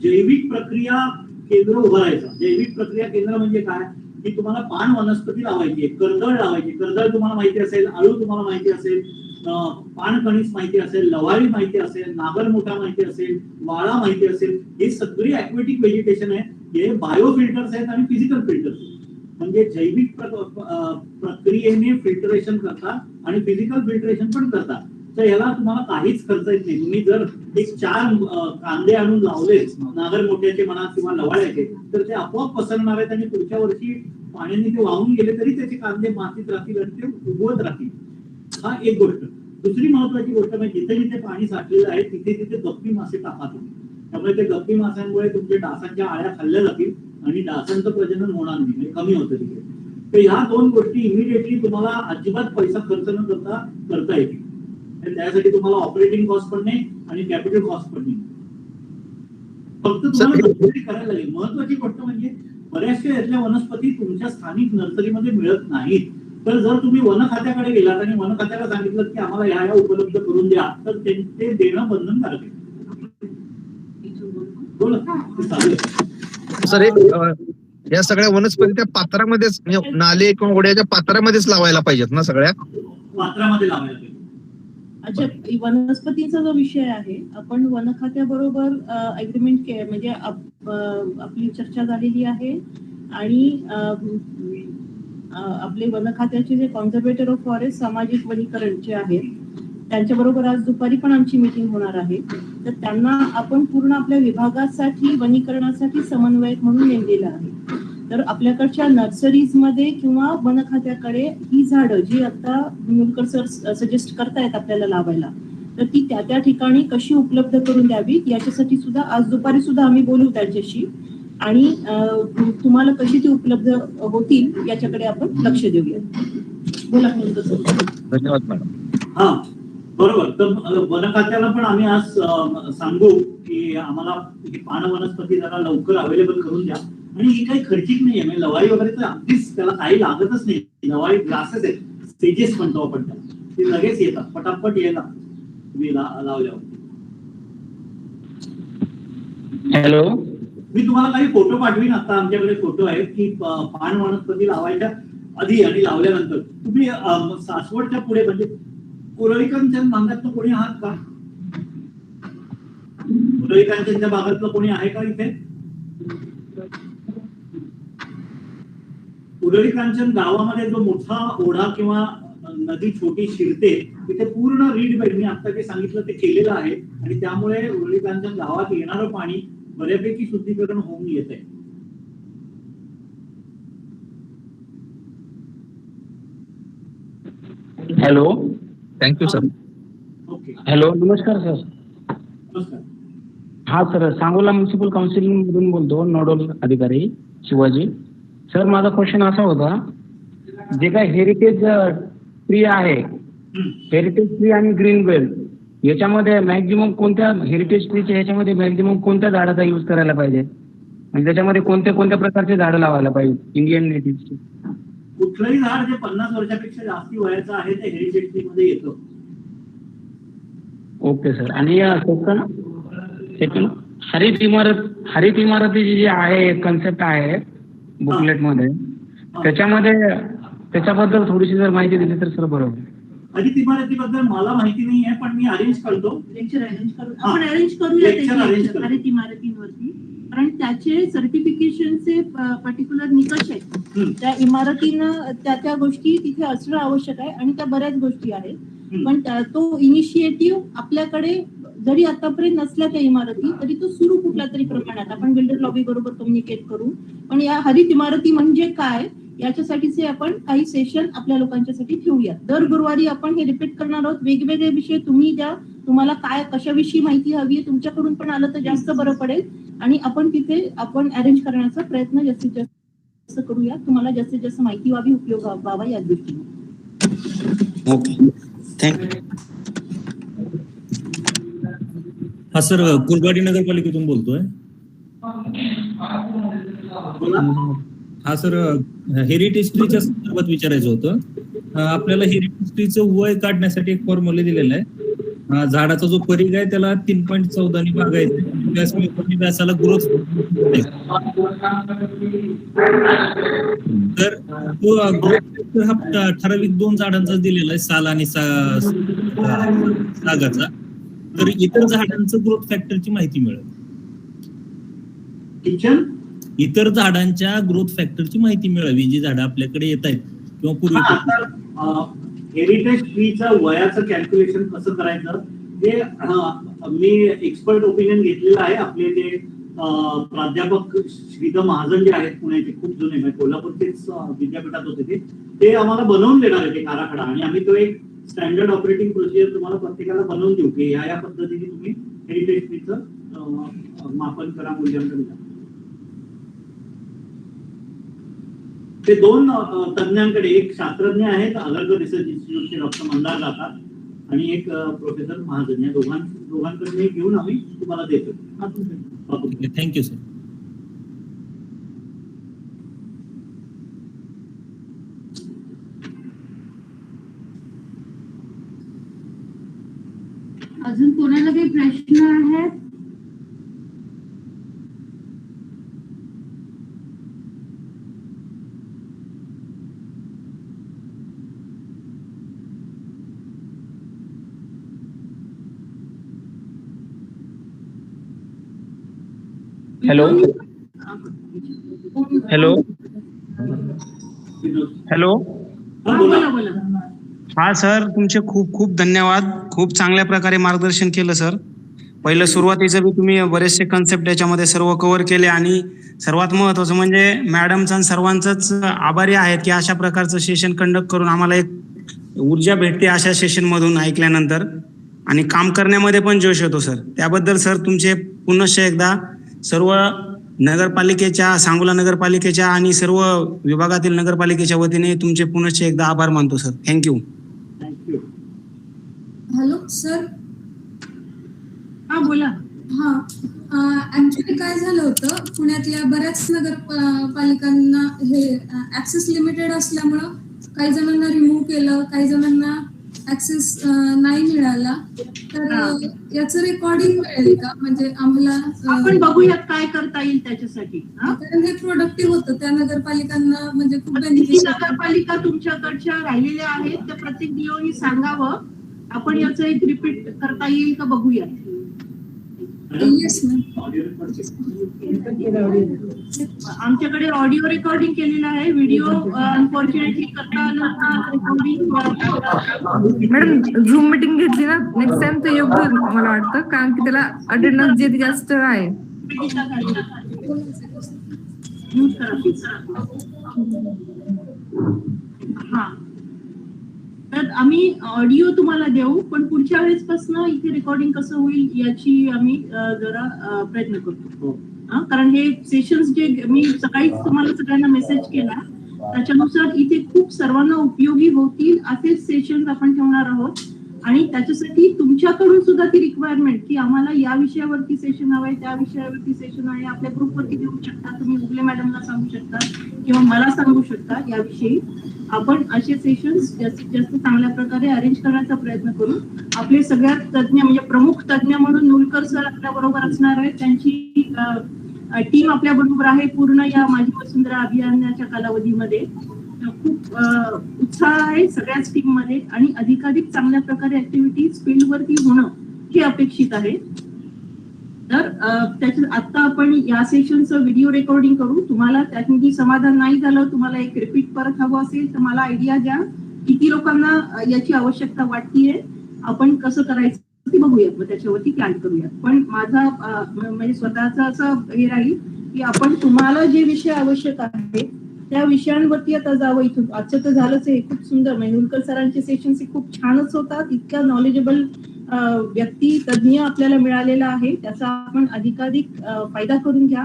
जैविक प्रक्रिया केंद्र उभारायचं. जैविक प्रक्रिया केंद्र म्हणजे काय की तुम्हाला पान वनस्पती लावायची, कर्दळ लावायची. कर्दळ तुम्हाला माहिती असेल, आळू तुम्हाला माहिती असेल, पानकणीस माहिती असेल, लवाळी माहिती असेल, नागरमोठा माहिती असेल, वाळा माहिती असेल. हे सगळी ॲक्वेटिक व्हेजिटेशन आहे. हे बायो फिल्टर्स आहेत आणि फिजिकल फिल्टर्स. म्हणजे जैविक प्रक्रियेने फिल्टरेशन करतात आणि फिजिकल फिल्टरेशन पण करतात. तर याला तुम्हाला काहीच खर्च येत नाही. तुम्ही जर एक 4 कांदे आणून लावले नागरमोठ्याचे म्हणा किंवा लवाळ्याचे, तर ते आपोआप पसरणार आहेत आणि पुढच्या वर्षी पाण्याने ते वाहून गेले तरी त्याचे कांदे मातीत राहतील आणि ते उगवत राहतील. हा एक गोष्ट. दुसरी महत्वाची गोष्ट म्हणजे जिथे जिथे पाणी साठलेलं आहे तिथे तिथे गप्पी मासे टाका तुम्ही. त्यामुळे ते गप्पी माशांमुळे तुमच्या डासांच्या आळ्या खाल्ल्या जातील आणि डासांचं प्रजनन होणार नाही, म्हणजे कमी होतं तिथे. तर ह्या दोन गोष्टी इमिडिएटली तुम्हाला अजिबात पैसा खर्च न करता येतील. आणि त्यासाठी तुम्हाला ऑपरेटिंग कॉस्ट पण नाही आणि कॅपिटल कॉस्ट पण नाही. फक्त तुम्हाला नर्सरी करायला लागेल. महत्वाची गोष्ट म्हणजे बऱ्याचशा यातल्या वनस्पती तुमच्या स्थानिक नर्सरीमध्ये मिळत नाहीत. तर जर तुम्ही वन खात्याकडे गेलात आणि वन खात्याला सांगितलं की आम्हाला ह्या उपलब्ध करून द्या, तर ते देणं बंधनकारक आहे. बोला चालेल. सर या सगळ्या वनस्पती त्या पात्रामध्येच म्हणजे नाले किंवा ओढ्याच्या पात्रामध्येच लावायला पाहिजेत ना सगळ्या? पात्रामध्ये लावायला पाहिजे. अच्छा, वनस्पतीचा जो विषय आहे, आपण वन खात्याबरोबर अग्रीमेंट म्हणजे आपली चर्चा झालेली आहे आणि आपले वन खात्याचे जे कॉन्झर्वेटर ऑफ फॉरेस्ट सामाजिक वनीकरणचे आहेत त्यांच्याबरोबर आज दुपारी पण आमची मीटिंग होणार आहे. तर त्यांना आपण पूर्ण आपल्या विभागासाठी वनीकरणासाठी समन्वयक म्हणून नेमलेलं आहे. तर आपल्याकडच्या नर्सरीजमध्ये किंवा वन खात्याकडे ही झाडं जी आता मुलकर सर सजेस्ट करतायत आपल्याला लावायला, तर ती त्या त्या ठिकाणी कशी उपलब्ध करून द्यावी याच्यासाठी सुद्धा आज दुपारी सुद्धा आम्ही बोलू त्यांच्याशी आणि तुम्हाला कशी ती उपलब्ध होतील याच्याकडे आपण लक्ष देऊया. बोला. धन्यवाद मॅडम. हा बरोबर. तर वन खात्याला पण आम्ही आज सांगू की आम्हाला पान वनस्पती जरा लवकर अवेलेबल करून द्या. आणि ही काही खर्चिक नाहीये. म्हणजे लवाई वगैरे तर अगदीच त्याला काही लागतच नाही. लवाई ग्लासेस आहेत, स्टेजेस म्हणतो आपण त्याला, ते लगेच येतात, पटापट येतात तुम्ही लावल्यावर. हॅलो, मी तुम्हाला काही फोटो पाठवीन. आता आमच्याकडे फोटो आहेत की पान वनस्पती लावायच्या आधी आणि लावल्यानंतर. तुम्ही सासवडच्या पुढे म्हणजे उरळी कांचन भागातलं कोणी आहात का? उरळी कांचनच्या भागातलं कोणी आहे का इथे? उरळी कांचन गावामध्ये जो मोठा ओढा किंवा नदी छोटी शिरते तिथे पूर्ण रीड बेड मी आता जे सांगितलं ते केलेलं आहे आणि त्यामुळे उरळी कांचन गावात येणारं पाणी बऱ्यापैकी शुद्धीकरण होऊन येत आहे. Hello. Thank you sir. Okay, hello, नमस्कार सर. नमस्कार. हा सर, सांगोला म्युन्सिपल काउन्सिल मधून बोलतो, नोडल अधिकारी शिवाजी. सर, माझा क्वेश्चन असा होता, जे काय हेरिटेज ट्री आहे, हेरिटेज ट्री आणि ग्रीन बेल्ट याच्यामध्ये मॅक्झिमम कोणत्या हेरिटेज ट्रीच्या ह्याच्यामध्ये मॅक्झिमम कोणत्या झाडाचा यूज करायला पाहिजे? म्हणजे त्याच्यामध्ये कोणत्या प्रकारचे झाडं लावायला पाहिजे इंडियन नेटिव्हची? कुठलंही झाड जे 50 वर्षापेक्षा जास्ती वयाचं आहे ते हेरिटेज ट्री मध्ये येतं. Okay sir. आणि सेकंड हरित इमारती जी आहे कन्सेप्ट आहे बुकलेट मध्ये, त्याच्याबद्दल थोडीशी जर माहिती दिली तर सर बरोबर. हरित इमारतीबद्दल मला माहिती नाही आहे, पण मी अरेंज करतो. लेक्चर आपण अरेंज करूया हरित इमारतींवरती, कारण त्याचे सर्टिफिकेशनचे पर्टिक्युलर निकष आहेत. त्या इमारतीनं त्या गोष्टी तिथे असणं आवश्यक आहे आणि त्या बऱ्याच गोष्टी आहेत. पण तो इनिशिएटिव्ह आपल्याकडे जरी आतापर्यंत नसल्या त्या इमारती तरी तो सुरू कुठल्या तरी प्रमाणात आपण बिल्डर लॉबी बरोबर कम्युनिकेट करू. पण या हरित इमारती म्हणजे काय याच्यासाठीचे आपण काही सेशन आपल्या लोकांच्यासाठी ठेवूया. दर गुरुवारी आपण हे रिपीट करणार आहोत. वेगवेगळे विषय तुम्हाला काय कशाविषयी माहिती हवी आहे तुमच्याकडून पण आलं तर जास्त बरं पडेल आणि आपण तिथे अरेंज करण्याचा प्रयत्न जास्तीत जास्त करूया. तुम्हाला जास्तीत जास्त माहिती व्हावी, उपयोग व्हावा या दृष्टीने. Okay, thank you. हा सर, कुर्बाडी नगरपालिकेतून बोलतोय. हा सर, हेरिटेज ट्रीच्या संदर्भात विचारायचं होतं. आपल्याला हेरिटेज ट्रीचं वय काढण्यासाठी एक फॉर्म्युला दिलेला आहे. झाडाचा जो परिघ आहे त्याला 3.14 बघायचा, व्यासाला ग्रोथ. तर तो ग्रोथ हा ठराविक 2 झाडांचा दिलेला आहे, साल आणि सागाचा. तर इतर झाडांचं ग्रोथ फॅक्टरची माहिती मिळेल. इतर झाडांच्या ग्रोथ फॅक्टरची माहिती मिळावी जी झाडं आपल्याकडे येत आहेत किंवा पूर्वी. हेरिटेज ट्रीचं वयाचं कॅल्क्युलेशन कसं करायचं हे मी एक्सपर्ट ओपिनियन घेतलेलं आहे. आपले जे प्राध्यापक श्रीधर महाजन जे आहेत पुण्याचे, खूप जुने, म्हणजे कोल्हापूरचेच विद्यापीठात होते, ते आम्हाला बनवून देणार आहे ते आराखडा आणि आम्ही तो एक स्टँडर्ड ऑपरेटिंग प्रोसिजर तुम्हाला प्रत्येकाला बनवून देऊ की या पद्धतीने तुम्ही हेरिटेज ट्रीचं मापन करा, मूल्यांकन करा. ते दोन तज्ञांकडे, एक शास्त्रज्ञ आहेत अगरकर रिसर्च इन्स्टिट्यूटचे डॉक्टर मंदार गाथा आणि एक प्रोफेसर महाजन, या दोघांकडे घेऊन आम्ही तुम्हाला देतो. Thank you sir. अजून कोणाला काही प्रश्न आहेत? Hello hello hello. बोला बोला. हा सर, तुमचे खूप खूप धन्यवाद. खूप चांगल्या प्रकारे मार्गदर्शन केलं सर. पहिलं सुरुवातीचं बी तुम्ही बरेचसे कन्सेप्ट याच्यामध्ये सर्व कव्हर केले आणि सर्वात महत्वाचं म्हणजे मॅडमचा सर्वांचंच आभारी आहेत की अशा प्रकारचं सेशन कंडक्ट करून आम्हाला एक ऊर्जा भेटते अशा सेशन मधून ऐकल्यानंतर, आणि काम करण्यामध्ये पण जोश येतो सर. त्याबद्दल सर तुमचे पुनश्च एकदा सर्व नगरपालिकेच्या, सांगोला नगरपालिकेच्या आणि सर्व विभागातील नगरपालिकेच्या वतीने तुमचे पुनश्च एकदा आभार मानतो सर. थँक्यू. Hello sir. हा बोला. हा, ऍक्च्युली काय झालं होतं, पुण्यातल्या बऱ्याच नगरपालिकांना हे ऍक्सेस लिमिटेड असल्यामुळं काही जणांना रिमूव्ह केलं, काही जणांना ऍक्सेस नाही मिळाला. तर याचं रेकॉर्डिंग मिळेल का? म्हणजे आम्हाला आपण बघूयात काय करता येईल त्याच्यासाठी. कारण हे प्रोडक्टिव्ह होतं त्या नगरपालिकांना, म्हणजे खूप किती बेनिफिशियल. नगरपालिका तुमच्याकडच्या राहिलेल्या आहेत त्या प्रत्येक डीओनी सांगावं. आपण याचं एक रिपीट करता येईल का बघूया. Yes ma'am. आमच्याकडे ऑडिओ रेकॉर्डिंग केलेला आहे. व्हिडिओ अनफॉर्च्युनेटली करता आलं रेकॉर्डिंग. मॅडम झूम मीटिंग घेतली ना नेक्स्ट टाइम तर योग्य मला वाटतं, कारण की त्याला अटेंडन्स जे जास्त आहे. हा, तर आम्ही ऑडिओ तुम्हाला देऊ, पण पुढच्या वेळेसपासून इथे रेकॉर्डिंग कसं होईल याची आम्ही जरा प्रयत्न करतो. कारण हे सेशन्स जे मी सकाळीच तुम्हाला सगळ्यांना मेसेज केला त्याच्यानुसार इथे खूप सर्वांना उपयोगी होतील असे सेशन्स आपण ठेवणार आहोत. आणि त्याच्यासाठी तुमच्याकडून सुद्धा ती रिक्वायरमेंट की आम्हाला या विषयावरती सेशन हवंय, त्या विषयावरती सेशन आहे, आपल्या ग्रुपवरती देऊ शकता, तुम्ही उगले मॅडमला सांगू शकता किंवा मला सांगू शकता. याविषयी आपण असे सेशन्स जास्तीत जास्त चांगल्या प्रकारे अरेंज करण्याचा प्रयत्न करू. आपले सगळ्यात तज्ञ म्हणजे प्रमुख तज्ञ म्हणून नुलकर सर आपल्या बरोबर असणार आहेत. त्यांची टीम आपल्या बरोबर आहे पूर्ण या माझी वसुंधरा अभियानाच्या कालावधीमध्ये. खूप उत्साह आहे सगळ्याच टीम मध्ये आणि अधिकाधिक चांगल्या प्रकारे ऍक्टिव्हिटीज फील्डवरती होणं हे अपेक्षित आहे. तर त्याच्यात आता आपण या सेशनचं व्हिडिओ रेकॉर्डिंग करू. तुम्हाला त्यातून समाधान नाही झालं, तुम्हाला एक रिपीट परत हवं असेल तर मला आयडिया द्या किती लोकांना याची आवश्यकता वाटतीये, आपण कसं करायचं ते बघूयात, मग त्याच्यावरती प्लॅन करूयात. पण माझा म्हणजे स्वतःचा असं हे राहील की आपण तुम्हाला जे विषय आवश्यक आहे त्या विषयांवरती आता जावं. इथून आजचं तर झालंच आहे, खूप सुंदर नुलकर सरांचे सेशन्स खूप छानच होतात. इतक्या नॉलेजेबल व्यक्ती तज्ञ आपल्याला मिळालेला आहे, त्याचा आपण अधिकाधिक फायदा करून घ्या.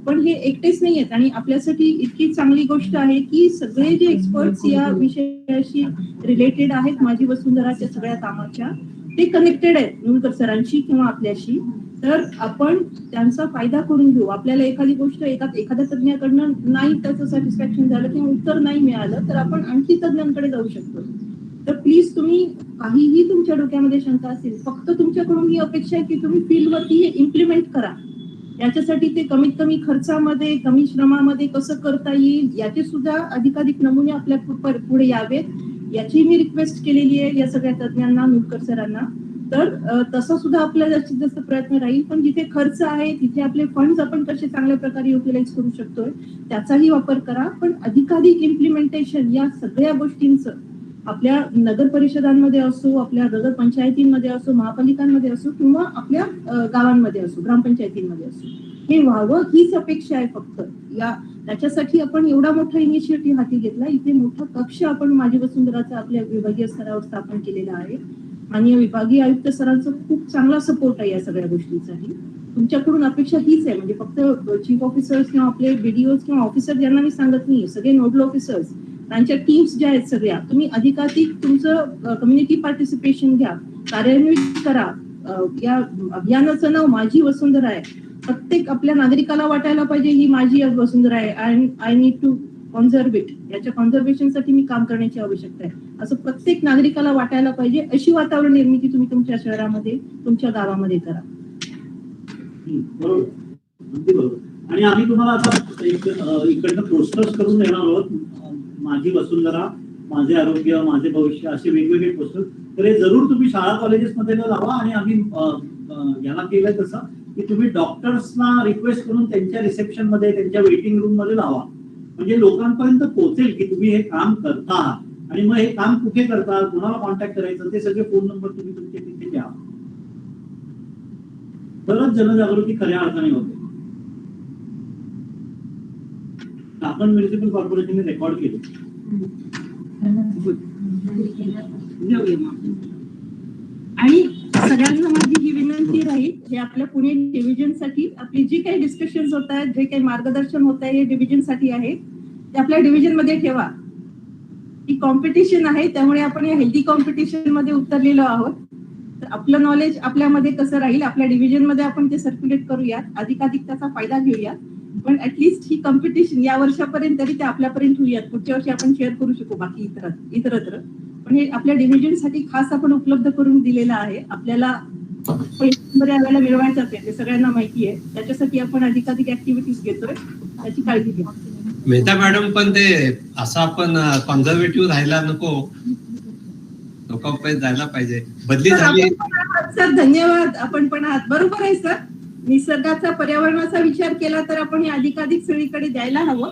पण हे एकटेच नाही आहेत आणि आपल्यासाठी इतकी चांगली गोष्ट आहे की सगळे जे एक्सपर्ट्स या विषयाशी रिलेटेड आहेत माझी वसुंधराच्या सगळ्या कामाच्या, ते कनेक्टेड आहेत नुलकर सरांशी किंवा आपल्याशी. तर आपण त्यांचा फायदा करून घेऊ. आपल्याला एखादी गोष्ट एखाद्या तज्ञाकडनं नाही त्याचं सॅटिस्फॅक्शन झालं किंवा उत्तर नाही मिळालं तर आपण आणखी तज्ञांकडे जाऊ शकतो. तर प्लीज तुम्ही काहीही तुमच्या डोक्यामध्ये शंका असेल, फक्त तुमच्याकडून ही अपेक्षा आहे की तुम्ही फील्डवरती हे इम्प्लिमेंट करा. याच्यासाठी ते कमीत कमी खर्चामध्ये, कमी श्रमामध्ये कसं करता येईल याचे सुद्धा अधिकाधिक नमुने आपल्या पुढे यावेत याची मी रिक्वेस्ट केलेली आहे या सगळ्या तज्ञांना, नुलकर सरांना. तर तसा सुद्धा आपला जास्तीत जास्त प्रयत्न राहील. पण जिथे खर्च आहे तिथे आपले फंड्स आपण कसे चांगल्या प्रकारे युटिलाइज करू शकतोय त्याचाही वापर करा. पण अधिकाधिक इम्प्लिमेंटेशन या सगळ्या गोष्टींचं आपल्या नगर परिषदांमध्ये असो, आपल्या नगर पंचायतींमध्ये असो, महापालिकांमध्ये असो किंवा आपल्या गावांमध्ये असो, ग्रामपंचायतींमध्ये असो, हे व्हावं हीच अपेक्षा आहे फक्त. त्याच्यासाठी आपण एवढा मोठा इनिशिएटिव्ह हाती घेतला. इथे मोठा कक्ष आपण माझी वसुंधराचा आपल्या विभागीय स्तरावर स्थापन केलेला आहे. माननीय विभागीय आयुक्त सरांचा खूप चांगला सपोर्ट आहे या सगळ्या गोष्टींसाठी. तुमच्याकडून अपेक्षा हीच आहे, म्हणजे फक्त चीफ ऑफिसर्स किंवा आपले बीडीओ किंवा ऑफिसर ज्यांना मी सांगत नाही, सगळे नोडल ऑफिसर्स त्यांच्या टीम्स ज्या आहेत सगळ्या, तुम्ही अधिकाधिक तुमचं कम्युनिटी पार्टिसिपेशन घ्या, कार्यान्वित करा. या अभियानाचं नाव माझी वसुंधरा आहे. प्रत्येक आपल्या नागरिकाला वाटायला पाहिजे ही माझी वसुंधरा आहे आणि I need to conserve it. याच्या कॉन्झर्वेशनसाठी मी काम करण्याची आवश्यकता आहे, असं प्रत्येक नागरिकाला वाटायला पाहिजे. अशी वातावरण निर्मिती तुम्ही तुमच्या शहरामध्ये, तुमच्या गावामध्ये करा. बरोबर, अगदी बरोबर. आणि आम्ही तुम्हाला आता इकडनं पोस्टर्स करून देणार आहोत, माझी वसुंधरा, माझे आरोग्य, माझे भविष्य, असे वेगवेगळे पोस्टर्स. तर हे जरूर तुम्ही शाळा कॉलेजेसमध्ये लावा. आणि आम्ही याला केलंय तसं की तुम्ही डॉक्टर्सना रिक्वेस्ट करून त्यांच्या रिसेप्शन मध्ये, त्यांच्या वेटिंग रूम मध्ये लावा, म्हणजे लोकांपर्यंत पोहोचेल की तुम्ही हे काम करता. आणि मग हे काम कुठे करता, कुणाला कॉन्टॅक्ट करायचं, ते सगळे फोन नंबर तुम्ही तुमचे तिथे द्या. तरच जनजागृती खऱ्या अर्थाने होते. आपण म्युनिसिपल कॉर्पोरेशनने रेकॉर्ड केले. आणि सगळ्यांना माझी ही विनंती राहील, हे आपल्या पुणे डिव्हिजनसाठी आपली जी काही डिस्कशन्स होत आहेत, जे काही मार्गदर्शन होत आहे, हे डिव्हिजनसाठी आहे, ते आपल्या डिव्हिजन मध्ये ठेवा. ही कॉम्पिटिशन आहे, त्यामुळे आपण या हेल्दी कॉम्पिटिशन मध्ये उतरलेलो आहोत. तर आपलं नॉलेज आपल्यामध्ये कसं राहील, आपल्या डिव्हिजन मध्ये आपण ते सर्क्युलेट करूयात, अधिकाधिक त्याचा फायदा घेऊयात. पण ऍटलिस्ट ही कॉम्पिटिशन या वर्षापर्यंत तरी ते आपल्यापर्यंत होऊयात. पुढच्या वर्षी आपण शेअर करू शकू बाकी इतरत्र. पण हे आपल्या डिव्हिजन साठी खास आपण उपलब्ध करून दिलेलं आहे. आपल्याला यावेळेला मिळवायचं आहे, ते सगळ्यांना माहिती आहे. त्याच्यासाठी आपण अधिकाधिक ऍक्टिव्हिटीज घेतोय, त्याची काळजी घ्या. मेहता मॅडम, पण ते असं आपण कॉन्झर्वेटिव्ह राहायला नको, लोकांपर्यंत जायला पाहिजे. बदली झाली. सर धन्यवाद. आपण पण आहात, बरोबर आहे सर. निसर्गाचा, पर्यावरणाचा विचार केला तर आपण हे अधिकाधिक सगळीकडे द्यायला हवं.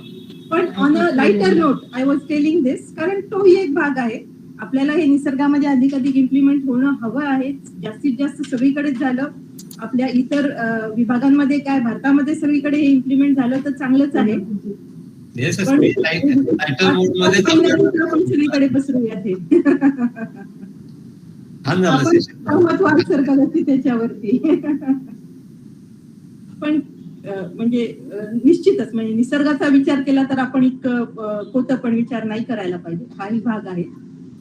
पण on a lighter note I was telling this, कारण तोही एक भाग आहे. आपल्याला हे निसर्गामध्ये अधिकाधिक इम्प्लिमेंट होणं हवं आहे. जास्तीत जास्त सगळीकडेच झालं, आपल्या इतर विभागांमध्ये काय, भारतामध्ये सगळीकडे हे इम्प्लिमेंट झालं तर चांगलंच आहे. आपण सगळीकडे पसरूयात हे. सर कदाचित त्याच्यावरती. पण म्हणजे निश्चितच, म्हणजे निसर्गाचा विचार केला तर आपण कोणता पण विचार नाही करायला पाहिजे, हाही भाग आहे.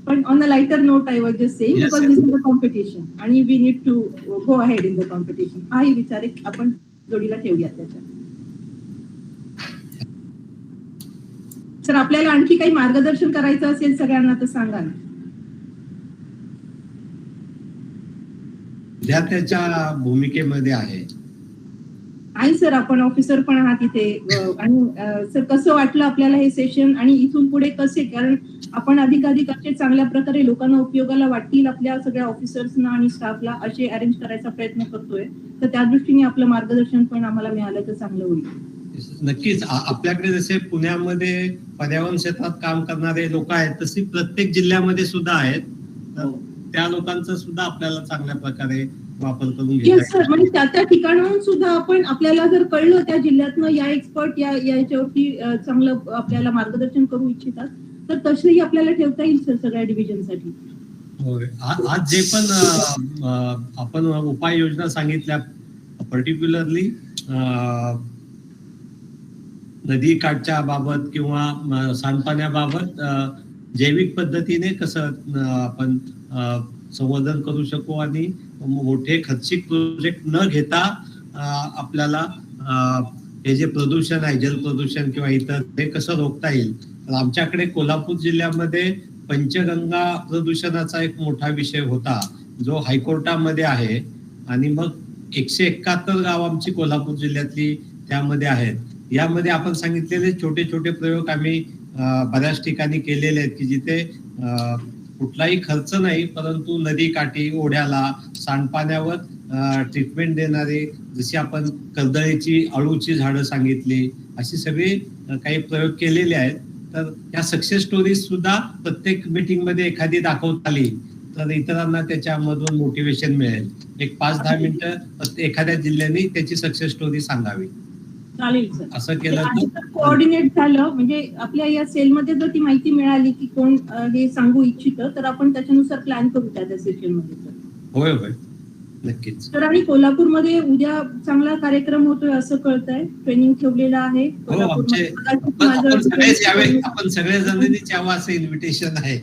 पण on a lighter note I was just saying, because this is a competition आणि we need to go ahead in the competition. हाही विचार आपण जोडीला ठेवूया त्याच्यात. सर आपल्याला आणखी काही मार्गदर्शन करायचं असेल सगळ्यांना तर सांगा ना. विद्यार्थ्याच्या भूमिकेमध्ये आहे. सर आपण ऑफिसर पण आहात इथे. आणि सर कसं वाटलं आपल्याला हे सेशन, आणि इथून पुढे कसे, कारण आपण अधिकाधिक असे चांगल्या प्रकारे लोकांना उपयोगाला वाटतील आपल्या सगळ्या ऑफिसर्सना आणि स्टाफला असे अरेंज करायचा प्रयत्न करतोय. तर त्या दृष्टीने आपलं मार्गदर्शन पण आम्हाला मिळालं तर चांगलं होईल. नक्कीच. आपल्याकडे जसे पुण्यामध्ये पर्यावरण क्षेत्रात काम करणारे लोक आहेत, तशी प्रत्येक जिल्ह्यामध्ये सुद्धा आहेत. त्या लोकांचा सुद्धा आपल्याला चांगल्या प्रकारे वापर करून घ्यायचा. म्हणजे त्या ठिकाणाहून सुद्धा आपण, आपल्याला जर कळलं त्या जिल्ह्यातनं या एक्सपर्ट याच्यावरती चांगलं आपल्याला मार्गदर्शन करू इच्छितात, तर तसंही आपल्याला ठेवता येईल सर सगळ्या डिव्हिजनसाठी. होय. आज जे पण आपण उपाययोजना सांगितल्या, पर्टिक्युलरली नदी काठच्या बाबत किंवा सांडपाण्याबाबत जैविक पद्धतीने कसं आपण संवर्धन करू शकू आणि मोठे खर्चिक प्रोजेक्ट न घेता आपल्याला हे जे प्रदूषण आहे, जल प्रदूषण किंवा इतर, ते कसं रोखता येईल. तर आमच्याकडे कोल्हापूर जिल्ह्यामध्ये पंचगंगा प्रदूषणाचा एक मोठा विषय होता, जो हायकोर्टामध्ये आहे. आणि मग 171 गाव आमची कोल्हापूर जिल्ह्यातली त्यामध्ये आहेत. यामध्ये आपण सांगितलेले छोटे छोटे प्रयोग आम्ही बऱ्याच ठिकाणी केलेले आहेत, की जिथे कुठलाही खर्च नाही, परंतु नदी काठी, ओढ्याला, सांडपाण्यावर ट्रीटमेंट देणारे, जशी आपण कर्दळीची, अळूची झाडं सांगितली, अशी सगळी काही प्रयोग केलेले आहेत. तर या सक्सेस स्टोरीज सुद्धा प्रत्येक मीटिंग मध्ये एखादी दाखवता आली तर इतरांना त्याच्यामधून मोटिवेशन मिळेल. एक 5-10 मिनिटं एखाद्या जिल्ह्याने त्याची सक्सेस स्टोरी सांगावी. चालेल सर. असं केलं तर कोऑर्डिनेट झालं, म्हणजे आपल्या या सेलमध्ये जर ती माहिती मिळाली की कोण हे सांगू इच्छितं, तर आपण त्याच्यानुसार प्लॅन करू त्या सेशन मध्ये. होय होय. नक्कीच. तर आणि कोल्हापूरमध्ये उद्या चांगला कार्यक्रम होतोय असं कळतंय, ट्रेनिंग ठेवलेलं आहे हो, आमचे आपण सगळ्या जणांनीच यावं असं इन्व्हिटेशन आहे.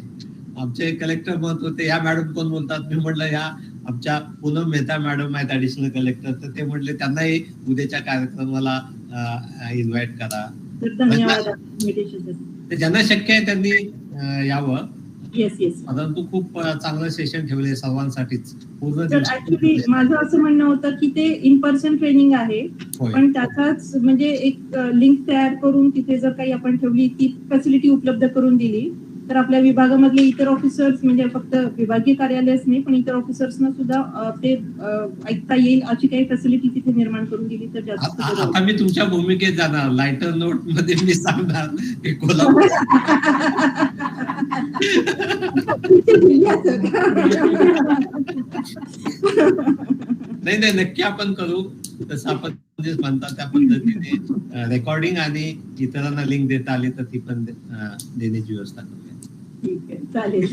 आमचे कलेक्टर म्हणत होते या मॅडम कोण बोलतात, मी म्हटलं या आमच्या पूनम मेहता मॅडम आहेत ऍडिशनल कलेक्टर, तर ते म्हटले त्यांनाही उद्याच्या कार्यक्रमाला इन्व्हाइट करा. धन्यवाद. ज्यांना शक्य आहे त्यांनी यावं. येस. परंतु खूप चांगलं सेशन ठेवले सर्वांसाठीच पूर्ण. तर ऍक्च्युली माझं असं म्हणणं होतं की ते इन पर्सन ट्रेनिंग आहे, पण त्याचाच म्हणजे एक लिंक तयार करून तिथे जर काही आपण ठेवली, ती फॅसिलिटी उपलब्ध करून दिली तर आपल्या विभागामधले इतर ऑफिसर्स, म्हणजे फक्त विभागीय कार्यालयच नाही पण इतर ऑफिसर्सना सुद्धा ते ऐकता येईल अशी काही फॅसिलिटी तिथे निर्माण करून दिली तर जास्त. आता मी तुमच्या भूमिकेत जाणार, लायटर नोट मध्ये मी सांगणार की कोल्हापूर नाही नक्की आपण करू. तसं आपण जे म्हणतात त्या पद्धतीने रेकॉर्डिंग आणि इतरांना लिंक देता आली तर ती पण देण्याची व्यवस्था करूया. ठीक आहे, चालेल.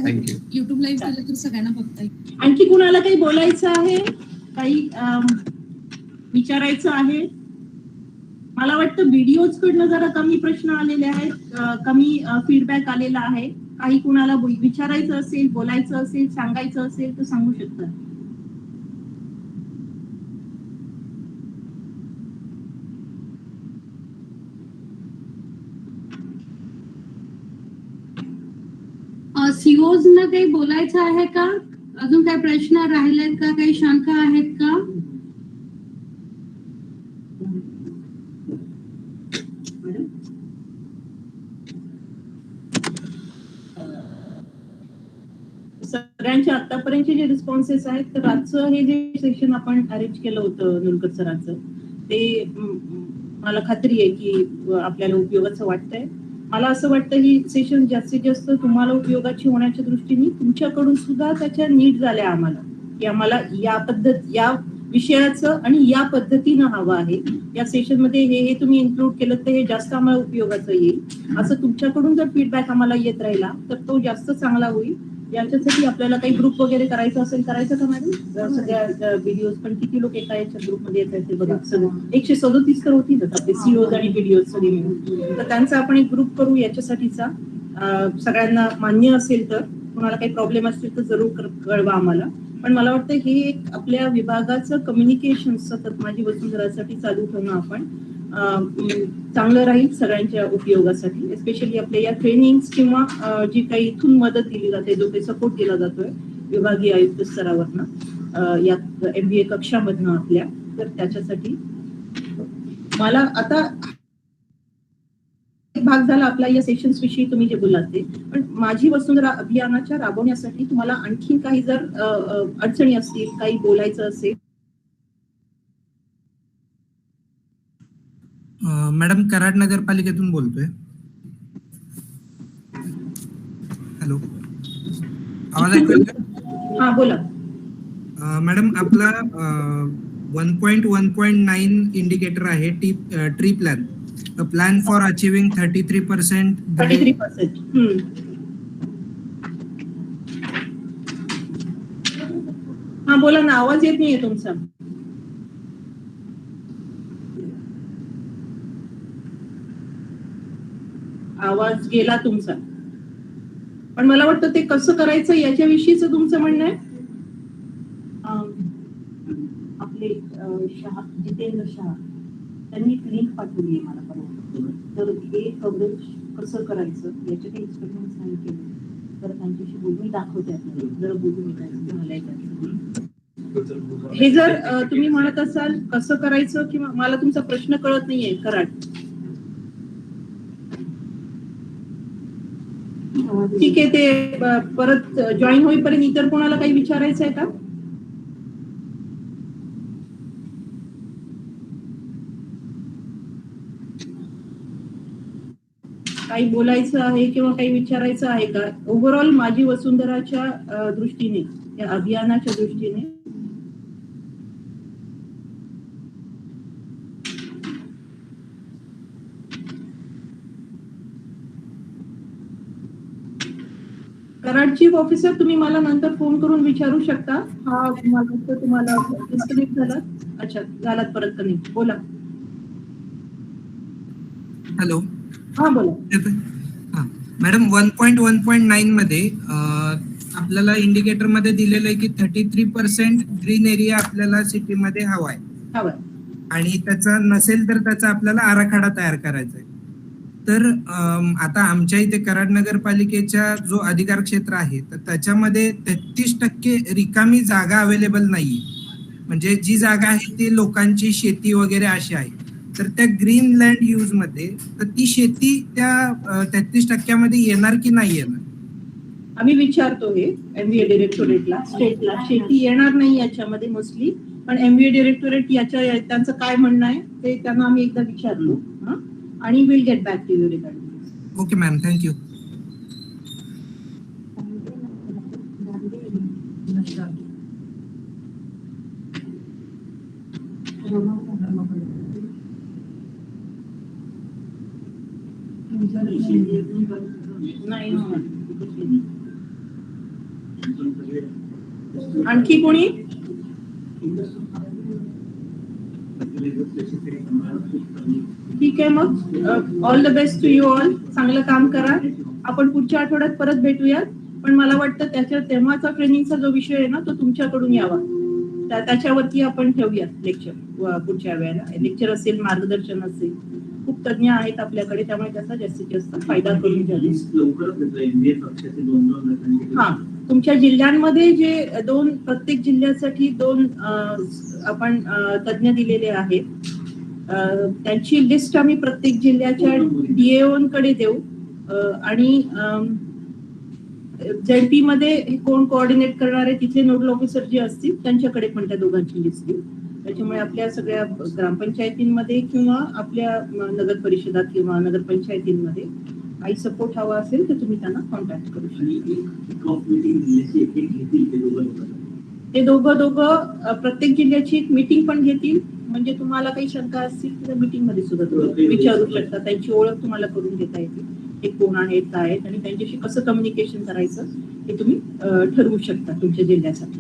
थँक्यू. युट्यूब लाईव्ह केलं तर सगळ्यांना बघता येईल. आणखी कुणाला काही बोलायचं आहे, काही विचारायचं आहे? मला वाटतं व्हिडिओज कडनं जरा कमी प्रश्न आलेले आहेत, कमी फीडबॅक आलेला आहे. काही कुणाला विचारायचं असेल, बोलायचं असेल, सांगायचं असेल तर सांगू शकता. सीओज ना काही बोलायचं आहे का? अजून काही प्रश्न राहिलेत का? काही शंका आहेत का? सगळ्यांचे आतापर्यंतचे जे रिस्पॉन्सेस आहेत, तर आजचं हे जे सेशन आपण अरेंज केलं होतं नुलकर सरांचं, ते मला खात्री आहे की आपल्याला उपयोगाचं वाटतंय. मला असं वाटतं ही सेशन जास्तीत जास्त तुम्हाला उपयोगाची होण्याच्या दृष्टीने तुमच्याकडून सुद्धा त्याच्या नीट झाल्या आम्हाला, की आम्हाला या विषयाचं आणि या पद्धतीनं हवं आहे. या सेशन मध्ये हे तुम्ही इन्क्लूड केलं तर हे जास्त आम्हाला उपयोगाचं येईल. असं तुमच्याकडून जर फीडबॅक आम्हाला येत राहिला तर तो जास्त चांगला होईल. याच्यासाठी आपल्याला काही ग्रुप वगैरे करायचं असेल, करायचं का मॅडम? सगळ्या व्हिडिओज पण किती लोक एका याच्या ग्रुपमध्ये येत आहेत ते बघा. 137 तर होतीच आपले सीओज आणि व्हिडिओज सगळे मिळून, तर त्यांचा आपण एक ग्रुप करू याच्यासाठीचा. सगळ्यांना मान्य असेल तर, कोणाला काही प्रॉब्लेम असतील तर जरूर कळवा आम्हाला. पण मला वाटतं हे एक आपल्या विभागाचं कम्युनिकेशन सतत माझी वसुंधरासाठी चालू ठेवणं आपण चांगलं राहील सगळ्यांच्या उपयोगासाठी. एस्पेशली आपल्या या ट्रेनिंग्स किंवा जी काही इथून मदत दिली जाते, जो काही सपोर्ट दिला जातोय विभागीय आयुक्त स्तरावरनं या MBA कक्षामधनं आपल्या, तर त्याच्यासाठी मला आता भाग झाला आपला या सेशन्स विषयी तुम्ही जे बोललात ते. पण माझी वसुंधरा अभियानाच्या राबवण्यासाठी तुम्हाला आणखी काही जर अडचणी असतील, काही बोलायचं असेल. मॅडम, कराड नगरपालिकेतून बोलतोय. हॅलो, आवाज ऐकू येतोय? हा, बोला. मॅडम, आपला 1.1.9 इंडिकेटर आहे ट्री प्लॅन फॉर अचिव्हिंग 33%. 33%. हा, बोला ना, आवाज येत नाहीये तुमचा. आवाज गेला तुमचा. पण मला वाटतं ते कसं करायचं याच्याविषयीच तुमचं म्हणणं आहे. आपले जितेंद्र शाह त्यांनी एक लिंक पाठवली आहे मला परवा. तर हे कव्हरेज कसं करायचं याचे काही एक्सपेरिमेंट्स नाही केले तर त्यांच्याशी बोलून दाखवते आपल्याला. जर बोलून मला हे जर तुम्ही म्हणत असाल कसं करायचं किंवा मला तुमचा प्रश्न कळत नाहीये कराड. ठीक आहे, ते परत जॉईन होईपर्यंत इतर कोणाला काही विचारायचं आहे का? काही बोलायचं आहे किंवा काही विचारायचं आहे का? ओव्हरऑल माझी वसुंधराच्या दृष्टीने, या अभियानाच्या दृष्टीने कराड चीफ ऑफिसर, तुम्ही मला नंतर फोन करून विचारू शकता. हा मला वाटतं तुम्हाला डिस्कनेक्ट झाला. अच्छा, झालात परत कनेक्ट. बोला. हॅलो. हा बोला. हा मॅडम, 1.1.9 मध्ये आपल्याला इंडिकेटर मध्ये दिलेलं आहे की 33% ग्रीन एरिया आपल्याला सिटीमध्ये हवा आहे. हवा. आणि त्याचा नसेल तर त्याचा आपल्याला आराखडा तयार करायचा आहे. तर आता आमच्या इथे कराड नगरपालिकेच्या जो अधिकार क्षेत्र आहे तर त्याच्यामध्ये 33% रिकामी जागा अवेलेबल नाहीये. म्हणजे जी जागा आहे ती लोकांची शेती वगैरे अशी आहे. तर त्या ग्रीन लँड यूज मध्ये तर ती शेती त्या 33% मध्ये येणार की नाही येणार? आम्ही विचारतो हे एमव्हीए डिरेक्टोरेटला, स्टेटला. शेती येणार नाही याच्यामध्ये मोस्टली, पण एमव्हीए डिरेक्टोरेट त्यांचं काय म्हणणं आहे ते त्यांना आम्ही एकदा विचारतो आणि will get back to you regarding. Okay ma'am, thank you. नाही. आणखी कोणी? ठीक आहे, मग all the best to you all. चांगलं काम करा. आपण पुढच्या आठवड्यात परत भेटूयात. पण मला वाटतं तेव्हाचा ट्रेनिंगचा जो विषय आहे ना तो तुमच्याकडून यावा. त्याच्यावरती आपण ठेवूयात लेक्चर पुढच्या वेळेला. लेक्चर असेल, मार्गदर्शन असेल. खूप तज्ञ आहेत आपल्याकडे, त्यामुळे त्याचा जास्तीत जास्त फायदा करून घ्या. हा, तुमच्या जिल्ह्यांमध्ये जे प्रत्येक जिल्ह्यासाठी 2 आपण तज्ञ दिलेले आहेत, त्यांची लिस्ट आम्ही प्रत्येक जिल्ह्याच्या DAO-कडे देऊ. आणि ZP मध्ये कोण कोऑर्डिनेट करणारे तिथले नोडल ऑफिसर जे असतील त्यांच्याकडे पण त्या दोघांची लिस्ट देऊ. त्याच्यामुळे आपल्या सगळ्या ग्रामपंचायतींमध्ये किंवा आपल्या नगर परिषदात किंवा नगरपंचायतींमध्ये काही सपोर्ट हवा असेल तर तुम्ही त्यांना कॉन्टॅक्ट करू शकता. ते दोघं प्रत्येक जिल्ह्याची एक मीटिंग पण घेतील. म्हणजे तुम्हाला काही शंका असतील तर मीटिंग मध्ये सुद्धा तुम्ही विचारू शकता. त्यांची ओळख तुम्हाला करून घेता येते, हे कोण आहेत, काय आहेत आणि त्यांच्याशी कसं कम्युनिकेशन करायचं हे तुम्ही ठरवू शकता तुमच्या जिल्ह्यासाठी.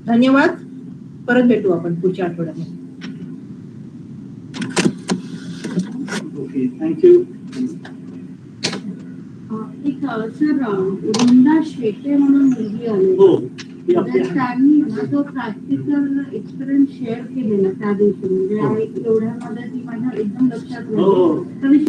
धन्यवाद. परत भेटू आपण पुढच्या आठवड्यामध्ये. Okay, thank you. एक सर, वृंदा शेटे म्हणून मुलगी आली, त्यांनी जो प्रॅक्टिकल एक्सपिरियन्स शेअर केलेला त्या दिवशी, म्हणजे एवढ्यामध्ये ती माझ्या एकदम लक्षात राहिली.